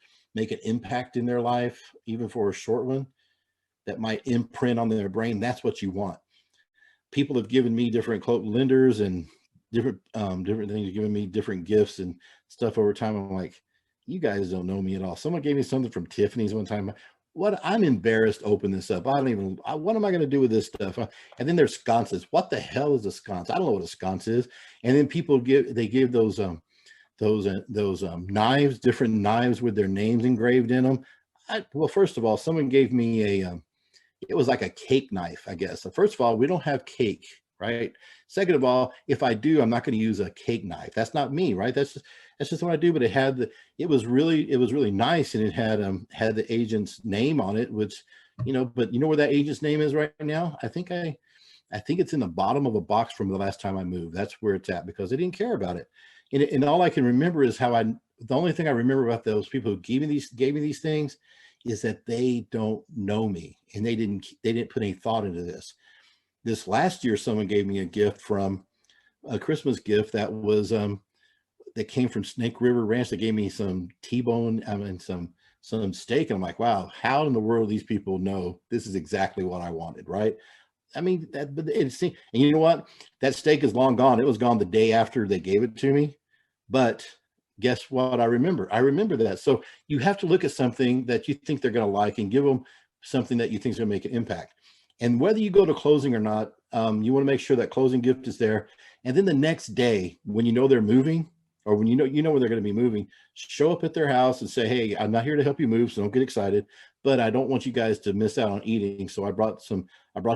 impact in their life, even for a short one, that might imprint on their brain. That's what you want. People have given me different lenders and different things, giving me different gifts and stuff over time. I'm like, you guys don't know me at all. Someone gave me something from Tiffany's one time. I'm embarrassed to open this up. What am I going to do with this stuff? And then there's sconces. What the hell is a sconce? I don't know what a sconce is. And then people give those knives, different knives with their names engraved in them. Well, first of all, someone gave me it was like a cake knife, I guess. So first of all, we don't have cake, right? Second of all, if I do, I'm not going to use a cake knife. That's not me, right? That's just what I do. But it was really nice, and it had the agent's name on it, which, but you know where that agent's name is right now? I think it's in the bottom of a box from the last time I moved. That's where it's at, because I didn't care about it. And all I can remember is the only thing I remember about those people who gave me these things is that they don't know me, and they didn't put any thought into this. This last year, someone gave me a Christmas gift that was that came from Snake River Ranch. They gave me some T-bone, some steak, and I'm like, wow, how in the world these people know this is exactly what I wanted, right? I mean, and you know what? That steak is long gone. It was gone the day after they gave it to me, but guess what? I remember that. So you have to look at something that you think they're going to like and give them something that you think is going to make an impact. And whether you go to closing or not, you want to make sure that closing gift is there. And then the next day, when you know they're moving, or when you know when they're going to be moving, show up at their house and say, hey, I'm not here to help you move, so don't get excited, but I don't want you guys to miss out on eating. So I brought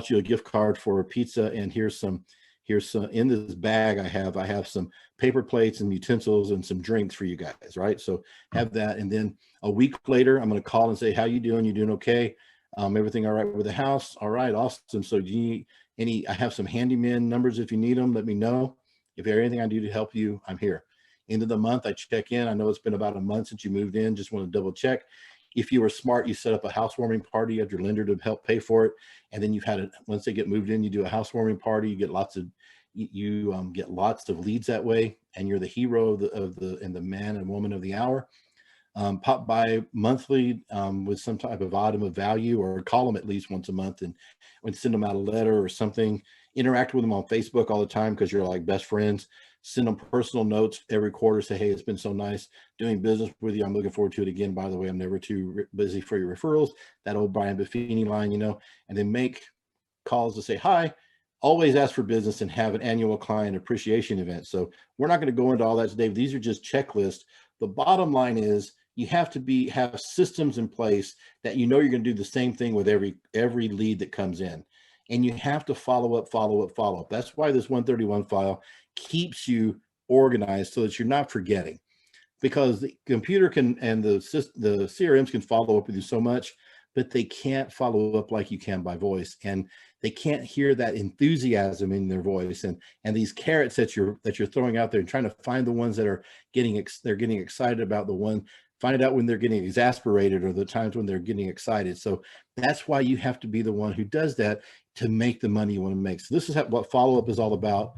you a gift card for a pizza, and here's some in this bag. I have some paper plates and utensils and some drinks for you guys, right? So have that. And then a week later, I'm going to call and say, how you doing? You doing okay? Everything all right with the house? All right, awesome. So do you need any, I have some handyman numbers. If you need them, let me know. If there's anything I do to help you, I'm here. End of the month, I check in. I know it's been about a month since you moved in. Just want to double check. If you were smart, you set up a housewarming party. You have your lender to help pay for it. And then you've had it, once they get moved in, you do a housewarming party. You get lots of, get lots of leads that way. And you're the hero and the man and woman of the hour. Pop by monthly with some type of item of value, or call them at least once a month and send them out a letter or something. Interact with them on Facebook all the time because you're like best friends. Send them personal notes every quarter. Say, hey, it's been so nice doing business with you. I'm looking forward to it again. By the way, I'm never too busy for your referrals. That old Brian Buffini line, and then make calls to say hi. Always ask for business and have an annual client appreciation event. So we're not going to go into all that today. These are just checklists. The bottom line is you have to have systems in place that you're going to do the same thing with every lead that comes in. And you have to follow up. That's why this 131 file keeps you organized so that you're not forgetting, because the computer and the CRMs can follow up with you so much, but they can't follow up like you can by voice, and they can't hear that enthusiasm in their voice and these carrots that you're throwing out there and trying to find the ones that are getting excited about the one. Find out when they're getting exasperated or the times when they're getting excited. So that's why you have to be the one who does that to make the money you want to make. So this is what follow-up is all about.